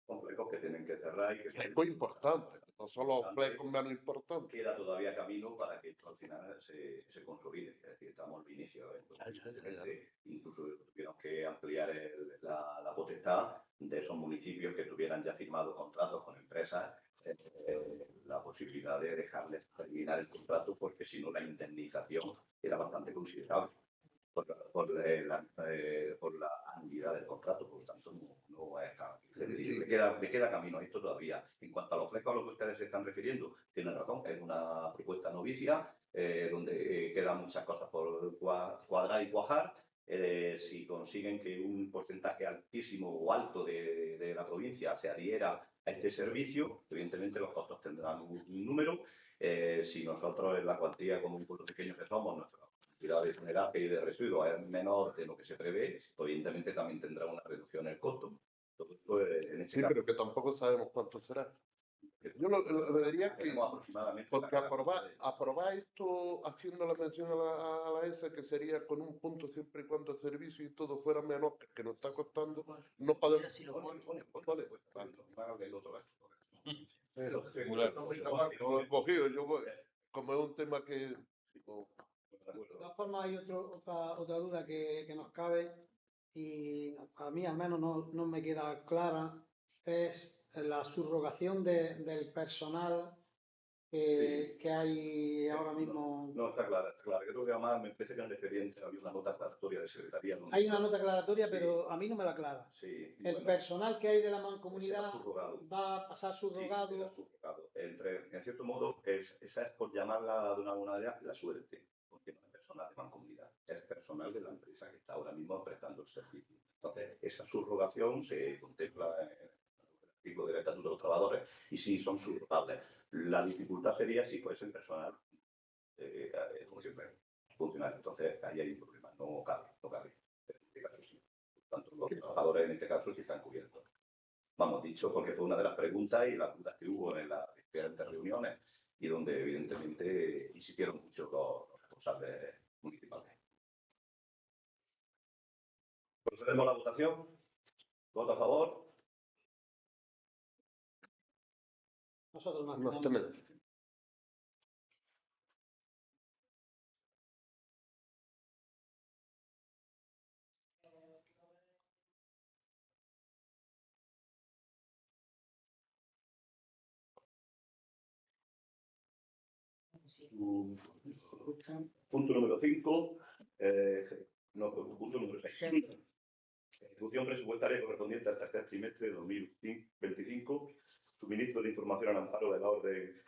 Son flecos que tienen que cerrar y que flecos importantes, no solo flecos menos importantes. Queda todavía camino para que esto al final se consolide, es decir, estamos al inicio. Incluso tuvieron que ampliar la potestad de esos municipios que tuvieran ya firmado contratos con empresas, la posibilidad de dejarles terminar el contrato, porque si no la indemnización era bastante considerable por la anualidad del contrato, por lo tanto no es le queda camino a esto todavía. En cuanto a los flecos a los que ustedes se están refiriendo, tienen razón, es una propuesta novicia, donde quedan muchas cosas por cuadrar y cuajar. Si consiguen que un porcentaje altísimo o alto de la provincia se adhiera a este servicio, evidentemente los costos tendrán un número. Si nosotros en la cuantía, como un pueblo pequeño que somos, nuestra cantidad de drenaje y de residuos es menor de lo que se prevé, evidentemente también tendrá una reducción en el costo. Entonces, en este caso, pero que tampoco sabemos cuánto será. Yo lo diría que, Tenemos aproximadamente... porque la carga aprobar esto haciendo la mención a la ESA, que sería con un punto siempre y cuando el servicio y todo fuera menos que nos está costando, no podemos... Vale. Lo he cogido, como es un tema que... De todas formas, hay otra duda que nos cabe y a mí al menos no me queda clara, es la subrogación del personal que hay ahora mismo. No, está clara, está clara. Yo creo que además me parece que en el expediente había una nota aclaratoria de secretaría. ¿No? Hay una nota aclaratoria, Sí. pero a mí no me la aclara. Sí, El bueno, personal que hay de la mancomunidad será subrogado. va a pasar subrogado. Sí, será subrogado. En cierto modo, esa es por llamarla de una manera la suerte, porque no es personal de mancomunidad, es personal de la empresa que está ahora mismo prestando el servicio. Entonces, esa subrogación se contempla en el artículo del Estatuto de los Trabajadores y sí son subrogables. La dificultad sería si fuesen personal, como siempre, funcionario. Entonces, ahí hay un problema, no cabe. En este caso sí. Por tanto, los trabajadores en este caso sí están cubiertos. Vamos, dicho porque fue una de las preguntas y las dudas que hubo en las diferentes reuniones y donde evidentemente insistieron mucho los responsables municipales. Procedemos a la votación. ¿Voto a favor? Nosotros nos No, abstenemos. Sí. Punto número 5. Punto número 6. Ejecución presupuestaria correspondiente al tercer trimestre de 2025. Suministro de información al amparo de la orden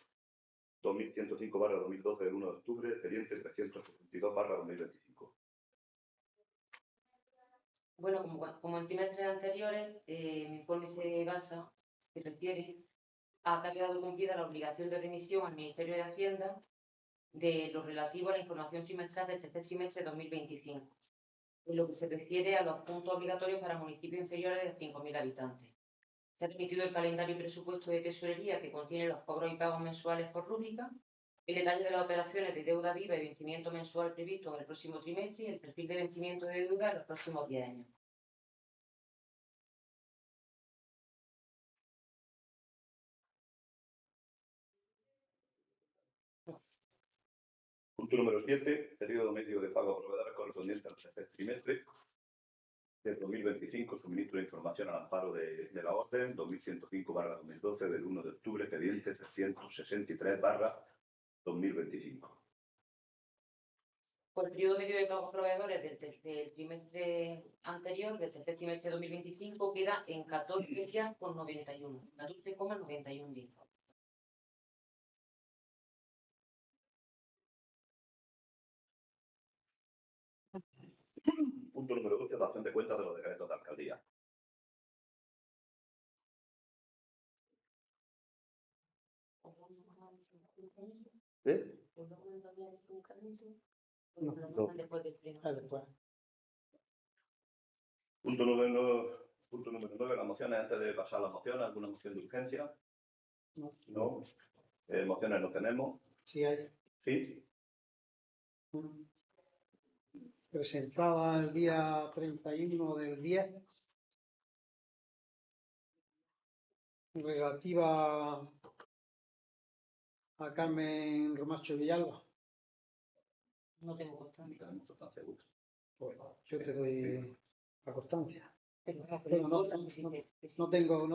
2105/2012 del 1 de octubre, expediente 372/2025. Bueno, como en trimestres anteriores, mi informe se refiere a que ha quedado cumplida la obligación de remisión al Ministerio de Hacienda de lo relativo a la información trimestral del tercer trimestre de 2025, en lo que se refiere a los puntos obligatorios para municipios inferiores de 5.000 habitantes. Se ha remitido el calendario y presupuesto de tesorería que contiene los cobros y pagos mensuales por rúbrica, el detalle de las operaciones de deuda viva y vencimiento mensual previsto en el próximo trimestre y el perfil de vencimiento de deuda en los próximos 10 años. Punto número 7. Periodo medio de pago a proveedores correspondiente al tercer trimestre del 2025. Suministro de información al amparo de la orden 2105/2012 del 1 de octubre, expediente 363/2025. Por el periodo medio de pago a proveedores del trimestre anterior, del tercer trimestre de 2025, queda en 14,91 días. Punto número 12. Dación de cuentas de los decretos de alcaldía. ¿Eh? No. Después del pleno. Después. Punto número 9. Las mociones, antes de pasar a las mociones, ¿alguna moción de urgencia? No. No. Mociones no tenemos. Sí hay. Sí. Presentada el día 31 del 10, relativa a Carmen Romacho Villalba. No tengo constancia. Pues yo te doy la constancia. Pero no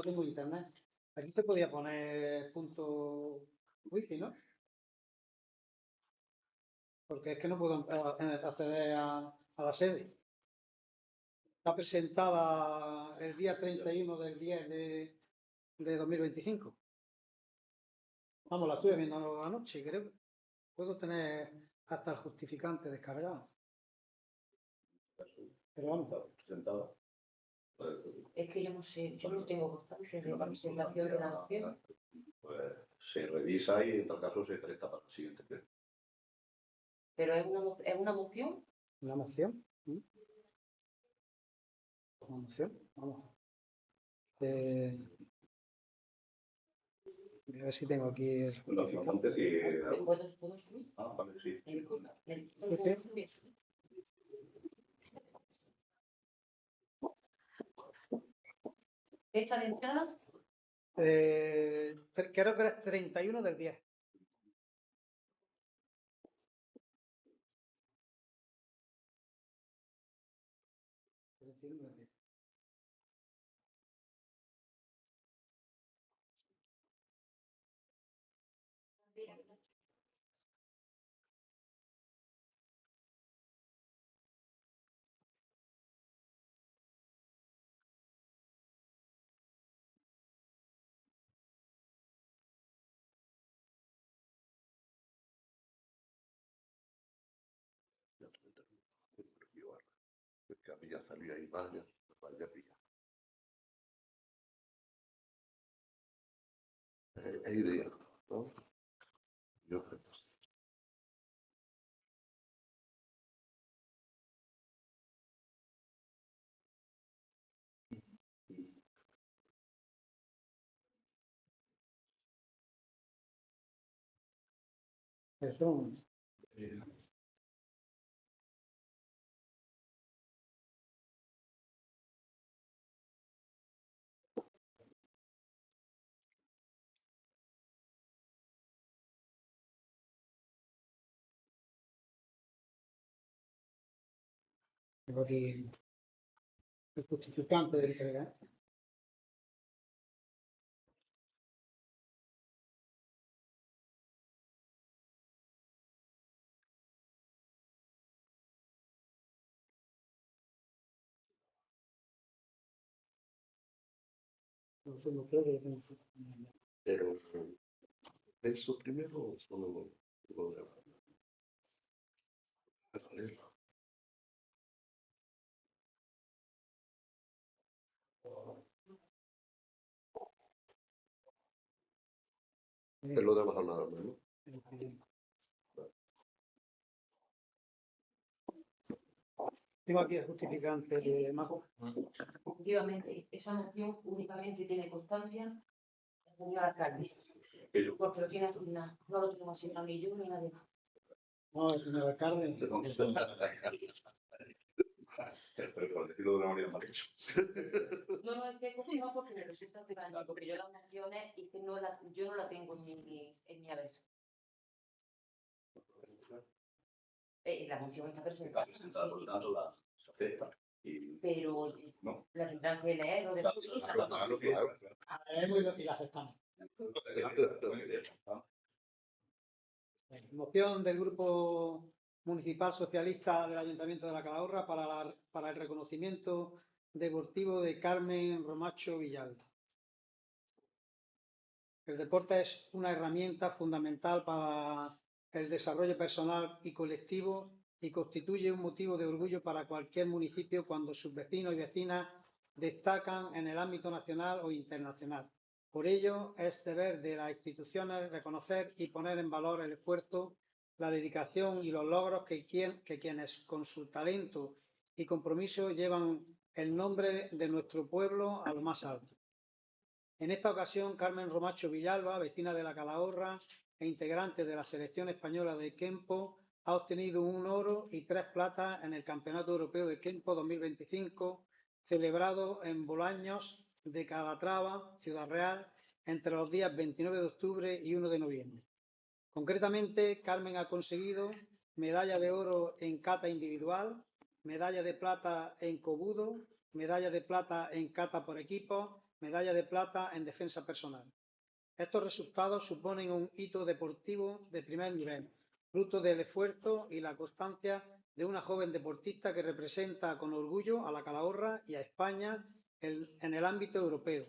tengo internet. Aquí se podía poner punto wifi, ¿no? Porque es que no puedo acceder a la sede. Está presentada el día 31 del 10 de 2025. Vamos, la estuve viendo anoche, creo que puedo tener hasta el justificante descargado. Pero vamos. Es que yo no sé, yo no tengo constancia de la presentación de la moción. Pues se revisa y en tal caso se presta para el siguiente pleno. Pero es una moción. ¿Una moción? Una moción, vamos. A ver si tengo aquí el No obstante, si... ¿Puedo subir? Ah, vale, sí. ¿Fecha de entrada? Creo que es 31 del 10. Que había salido imágenes, vaya pillar. Es idea, ¿no? Yo creo que sí. Eso. Tengo aquí el justificante de entrega. No creo que lo tengo. Pero eso primero solo lo de es lo de abajo nada más, ¿no? Tengo aquí el justificante de Maco. Efectivamente, esa moción únicamente tiene constancia del señor alcalde. Porque lo tiene asignado. No lo tengo asignado ni yo ni nadie más. No, el señor alcalde. Pero por decirlo de una manera mal hecho. No, es que he cogido porque me resulta extraño, porque yo las mociones y que yo no la tengo en mi haber. La moción está presentada. Está presentada, por lo tanto, la se acepta. Pero no. la tendrán que leer o de Y la aceptamos. Moción del Grupo Municipal Socialista del Ayuntamiento de La Calahorra para el reconocimiento deportivo de Carmen Romacho Villalba. El deporte es una herramienta fundamental para el desarrollo personal y colectivo y constituye un motivo de orgullo para cualquier municipio cuando sus vecinos y vecinas destacan en el ámbito nacional o internacional. Por ello, es deber de las instituciones reconocer y poner en valor el esfuerzo, la dedicación y los logros que quienes con su talento y compromiso llevan el nombre de nuestro pueblo a lo más alto. En esta ocasión, Carmen Romacho Villalba, vecina de La Calahorra e integrante de la selección española de Kempo, ha obtenido un oro y 3 platas en el Campeonato Europeo de Kempo 2025, celebrado en Bolaños de Calatrava, Ciudad Real, entre los días 29 de octubre y 1 de noviembre. Concretamente, Carmen ha conseguido medalla de oro en cata individual, medalla de plata en cobudo, medalla de plata en cata por equipos, medalla de plata en defensa personal. Estos resultados suponen un hito deportivo de primer nivel, fruto del esfuerzo y la constancia de una joven deportista que representa con orgullo a La Calahorra y a España en el ámbito europeo.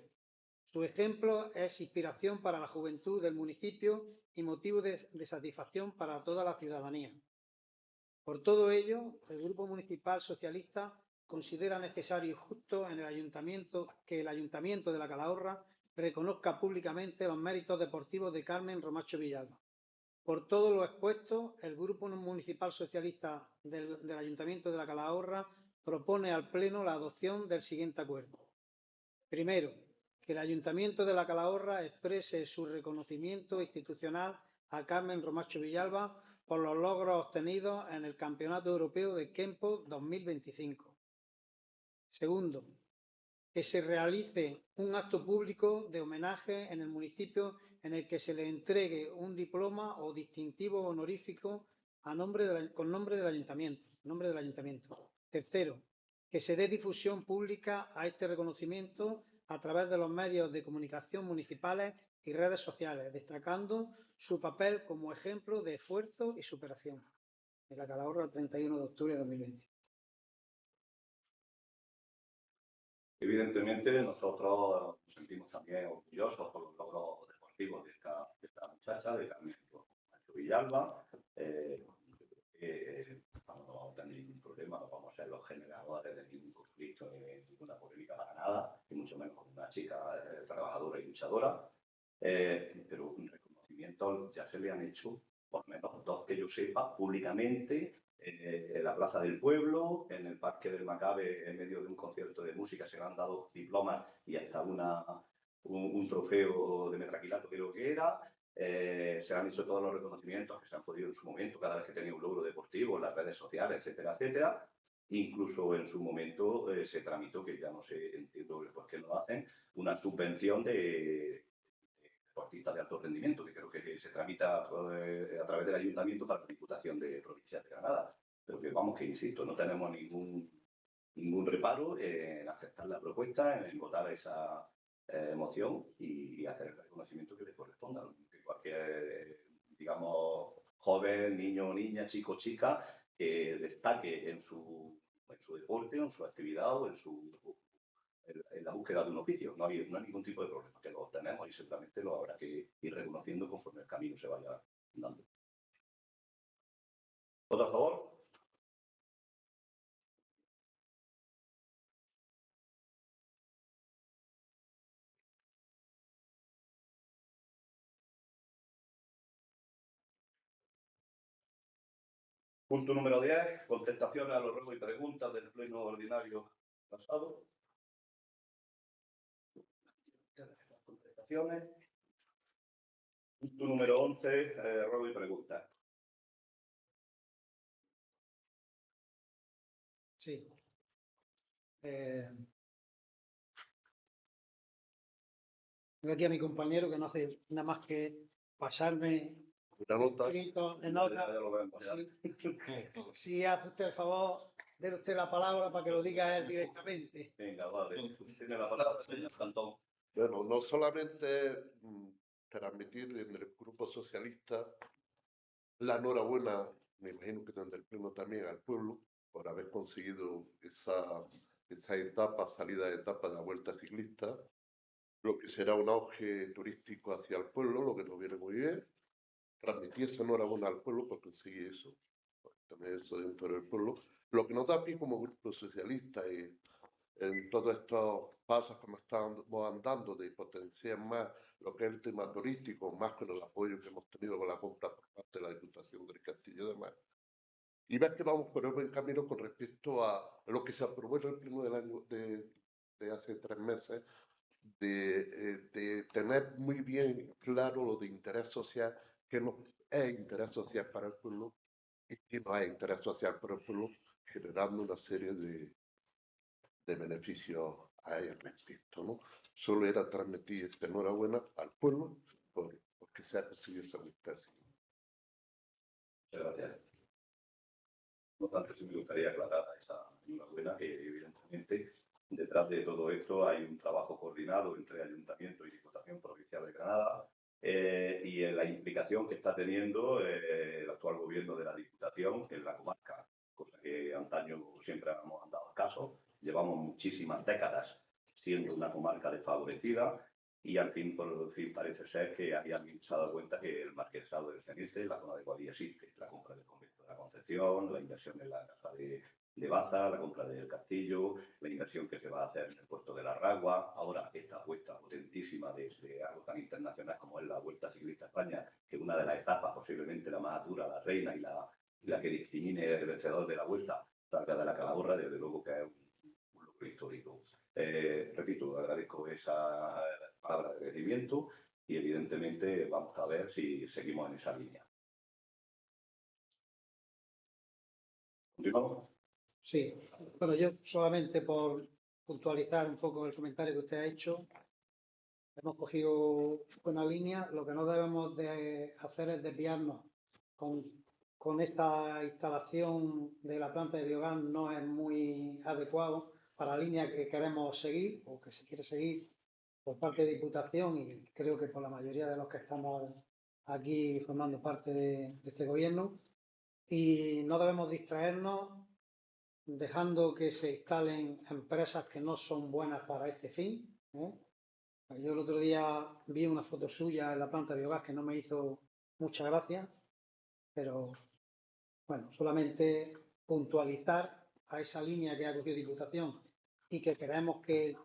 Su ejemplo es inspiración para la juventud del municipio y motivo de satisfacción para toda la ciudadanía. Por todo ello, el Grupo Municipal Socialista considera necesario y justo que el Ayuntamiento de La Calahorra reconozca públicamente los méritos deportivos de Carmen Romacho Villalba. Por todo lo expuesto, el Grupo Municipal Socialista del Ayuntamiento de La Calahorra propone al Pleno la adopción del siguiente acuerdo. Primero, que el Ayuntamiento de La Calahorra exprese su reconocimiento institucional a Carmen Romacho Villalba por los logros obtenidos en el Campeonato Europeo de Kempo 2025. Segundo, que se realice un acto público de homenaje en el municipio en el que se le entregue un diploma o distintivo honorífico con nombre del ayuntamiento. Tercero, que se dé difusión pública a este reconocimiento a través de los medios de comunicación municipales y redes sociales, destacando su papel como ejemplo de esfuerzo y superación. De La Calahorra, el 31 de octubre de 2020. Evidentemente, nosotros nos sentimos también orgullosos por los logros deportivos de esta muchacha, de Carmen Romacho Villalba. No tenemos ningún problema, no vamos a ser los generadores de ningún conflicto ni de ninguna polémica para nada, y mucho menos con una chica trabajadora y luchadora. Pero un reconocimiento ya se le han hecho, por lo menos dos que yo sepa, públicamente, en la Plaza del Pueblo, en el Parque del Macabe, en medio de un concierto de música, se le han dado diplomas y hasta un trofeo de metraquilato, creo que era. Se han hecho todos los reconocimientos que se han podido en su momento, cada vez que tenía un logro deportivo, en las redes sociales, etcétera, etcétera. Incluso en su momento se tramitó, que ya no sé, entiendo por qué no lo hacen, una subvención de deportistas de alto rendimiento, que creo que se tramita a través del Ayuntamiento para la Diputación de Provincia de Granada. Pero que vamos, que insisto, no tenemos ningún reparo en aceptar la propuesta, en votar esa moción y hacer el reconocimiento que le corresponda. Que cualquier, digamos, joven, niño o niña, chico o chica, que destaque en su deporte, en su actividad o en la búsqueda de un oficio. No hay ningún tipo de problema, que lo tenemos y seguramente lo habrá que ir reconociendo conforme el camino se vaya dando. ¿Voto a favor? Punto número 10. Contestaciones a los ruegos y preguntas del pleno ordinario pasado. Contestaciones. Punto número 11. Ruego y preguntas. Sí. Tengo aquí a mi compañero que no hace nada más que pasarme Una nota. escrito en nota. Ya lo vemos. Ya. Si hace usted el favor, déle usted la palabra para que lo diga él directamente. Venga, vale. Tiene la palabra, señor Cantón. Bueno, no solamente transmitir en el Grupo Socialista la enhorabuena, me imagino que desde el pleno también al pueblo, por haber conseguido esa salida de etapa de la Vuelta Ciclista, lo que será un auge turístico hacia el pueblo, lo que nos viene muy bien. Transmitir esa enhorabuena al pueblo por conseguir eso, por tener eso dentro del pueblo. Lo que nos da a mí como Grupo Socialista y en todos estos pasos que estamos andando de potenciar más lo que es el tema turístico, más con el apoyo que hemos tenido con la compra por parte de la Diputación del Castillo y demás. Y ves que vamos por el buen camino con respecto a lo que se aprobó en el pleno del año de hace 3 meses, de tener muy bien claro lo de interés social, que no es interés social para el pueblo y que no es interés social para el pueblo, generando una serie de beneficios a ellos respecto, ¿no? Solo era transmitir esta enhorabuena al pueblo porque se ha conseguido esa amistad. Muchas gracias. No obstante, sí me gustaría aclarar esa enhorabuena que evidentemente detrás de todo esto hay un trabajo coordinado entre Ayuntamiento y Diputación Provincial de Granada y en la implicación que está teniendo el actual gobierno de la Diputación en la comarca, cosa que antaño siempre hemos andado caso. Llevamos muchísimas décadas siendo una comarca desfavorecida y al fin, por fin, parece ser que aquí alguien se ha dado cuenta que el Marquesado del Cenice, la zona de Guadí, existe. La compra del convento de la Concepción, la inversión en la casa de Baza, la compra del castillo, la inversión que se va a hacer en el puerto de la Ragua, ahora esta apuesta potentísima de algo tan internacional como es la Vuelta Ciclista a España, que una de las etapas, posiblemente la más dura, la reina y la que discrimine el vencedor de la Vuelta, salga de La Calahorra, desde luego que es un logro histórico. Repito, agradezco esa palabra de agradecimiento y evidentemente vamos a ver si seguimos en esa línea. ¿Continuamos? Sí, bueno, yo solamente por puntualizar un poco el comentario que usted ha hecho, hemos cogido una línea. Lo que no debemos de hacer es desviarnos con esta instalación de la planta de biogás. No es muy adecuado para la línea que queremos seguir o que se quiere seguir por parte de Diputación, y creo que por la mayoría de los que estamos aquí formando parte de este gobierno. Y no debemos distraernos dejando que se instalen empresas que no son buenas para este fin, ¿eh? Yo el otro día vi una foto suya en la planta de biogás que no me hizo mucha gracia, pero bueno, solamente puntualizar a esa línea que ha cogido Diputación y que creemos que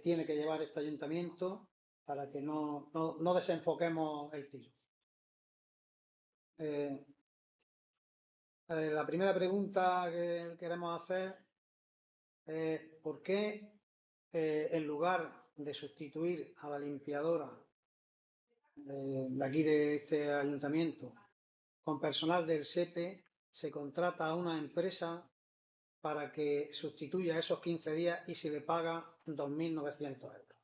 tiene que llevar este ayuntamiento para que no desenfoquemos el tiro. La primera pregunta que queremos hacer es ¿por qué en lugar de sustituir a la limpiadora de aquí de este ayuntamiento con personal del SEPE, se contrata a una empresa para que sustituya esos 15 días y se le paga 2.900 euros?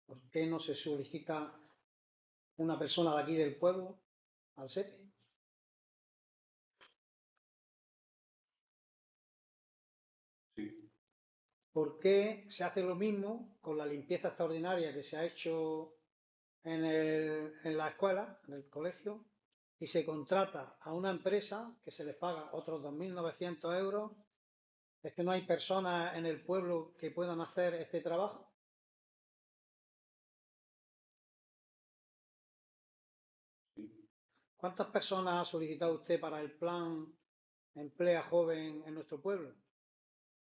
¿Por qué no se solicita una persona de aquí del pueblo al SEPE? Sí. ¿Por qué se hace lo mismo con la limpieza extraordinaria que se ha hecho en la escuela, en el colegio, y se contrata a una empresa que se les paga otros 2.900 euros? ¿Es que no hay personas en el pueblo que puedan hacer este trabajo? ¿Cuántas personas ha solicitado usted para el plan Emplea Joven en nuestro pueblo?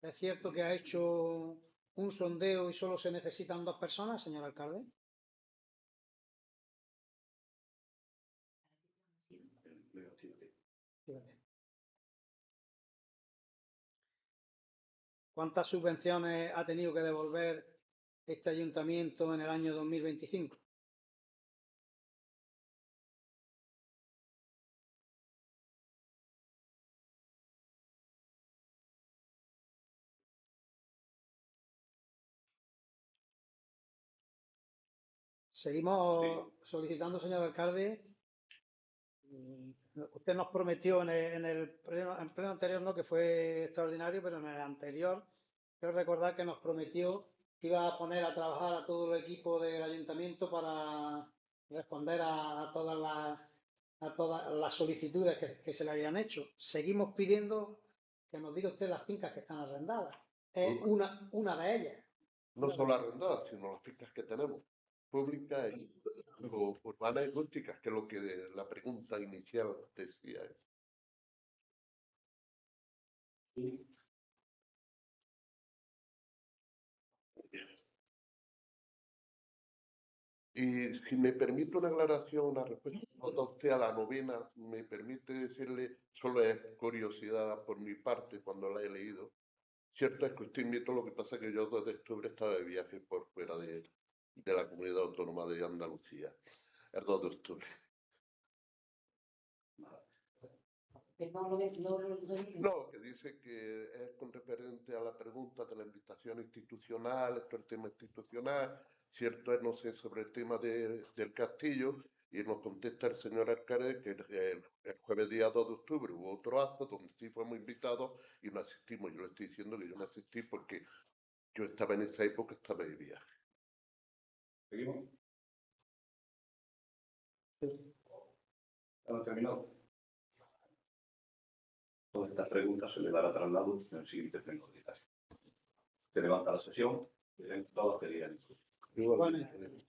¿Es cierto que ha hecho un sondeo y solo se necesitan 2 personas, señor alcalde? ¿Cuántas subvenciones ha tenido que devolver este ayuntamiento en el año 2025? Seguimos solicitando, señor alcalde. Usted nos prometió en el pleno anterior, no, que fue extraordinario, pero en el anterior, quiero recordar que nos prometió que iba a poner a trabajar a todo el equipo del ayuntamiento para responder a todas las solicitudes que se le habían hecho. Seguimos pidiendo que nos diga usted las fincas que están arrendadas. Es una de ellas. No solo arrendadas, sino las fincas que tenemos, públicas o urbanas y rústicas, que es lo que la pregunta inicial decía. Y si me permite una aclaración, una respuesta a usted a la novena, me permite decirle, solo es curiosidad por mi parte cuando la he leído. Cierto es que usted invitó, lo que pasa es que yo desde octubre estaba de viaje por fuera de la comunidad autónoma de Andalucía, el 2 de octubre. No, que dice que es con referente a la pregunta de la invitación institucional, esto es el tema institucional. Cierto es, no sé, sobre el tema del castillo, y nos contesta el señor alcalde que el jueves día 2 de octubre hubo otro acto donde sí fuimos invitados y no asistimos. Yo le estoy diciendo que yo no asistí porque yo estaba en esa época, estaba de viaje. ¿Seguimos? ¿Hemos terminado? Todas estas preguntas se le dará traslado en el siguiente pleno de detalle. Se levanta la sesión, todos que digan Igualmente.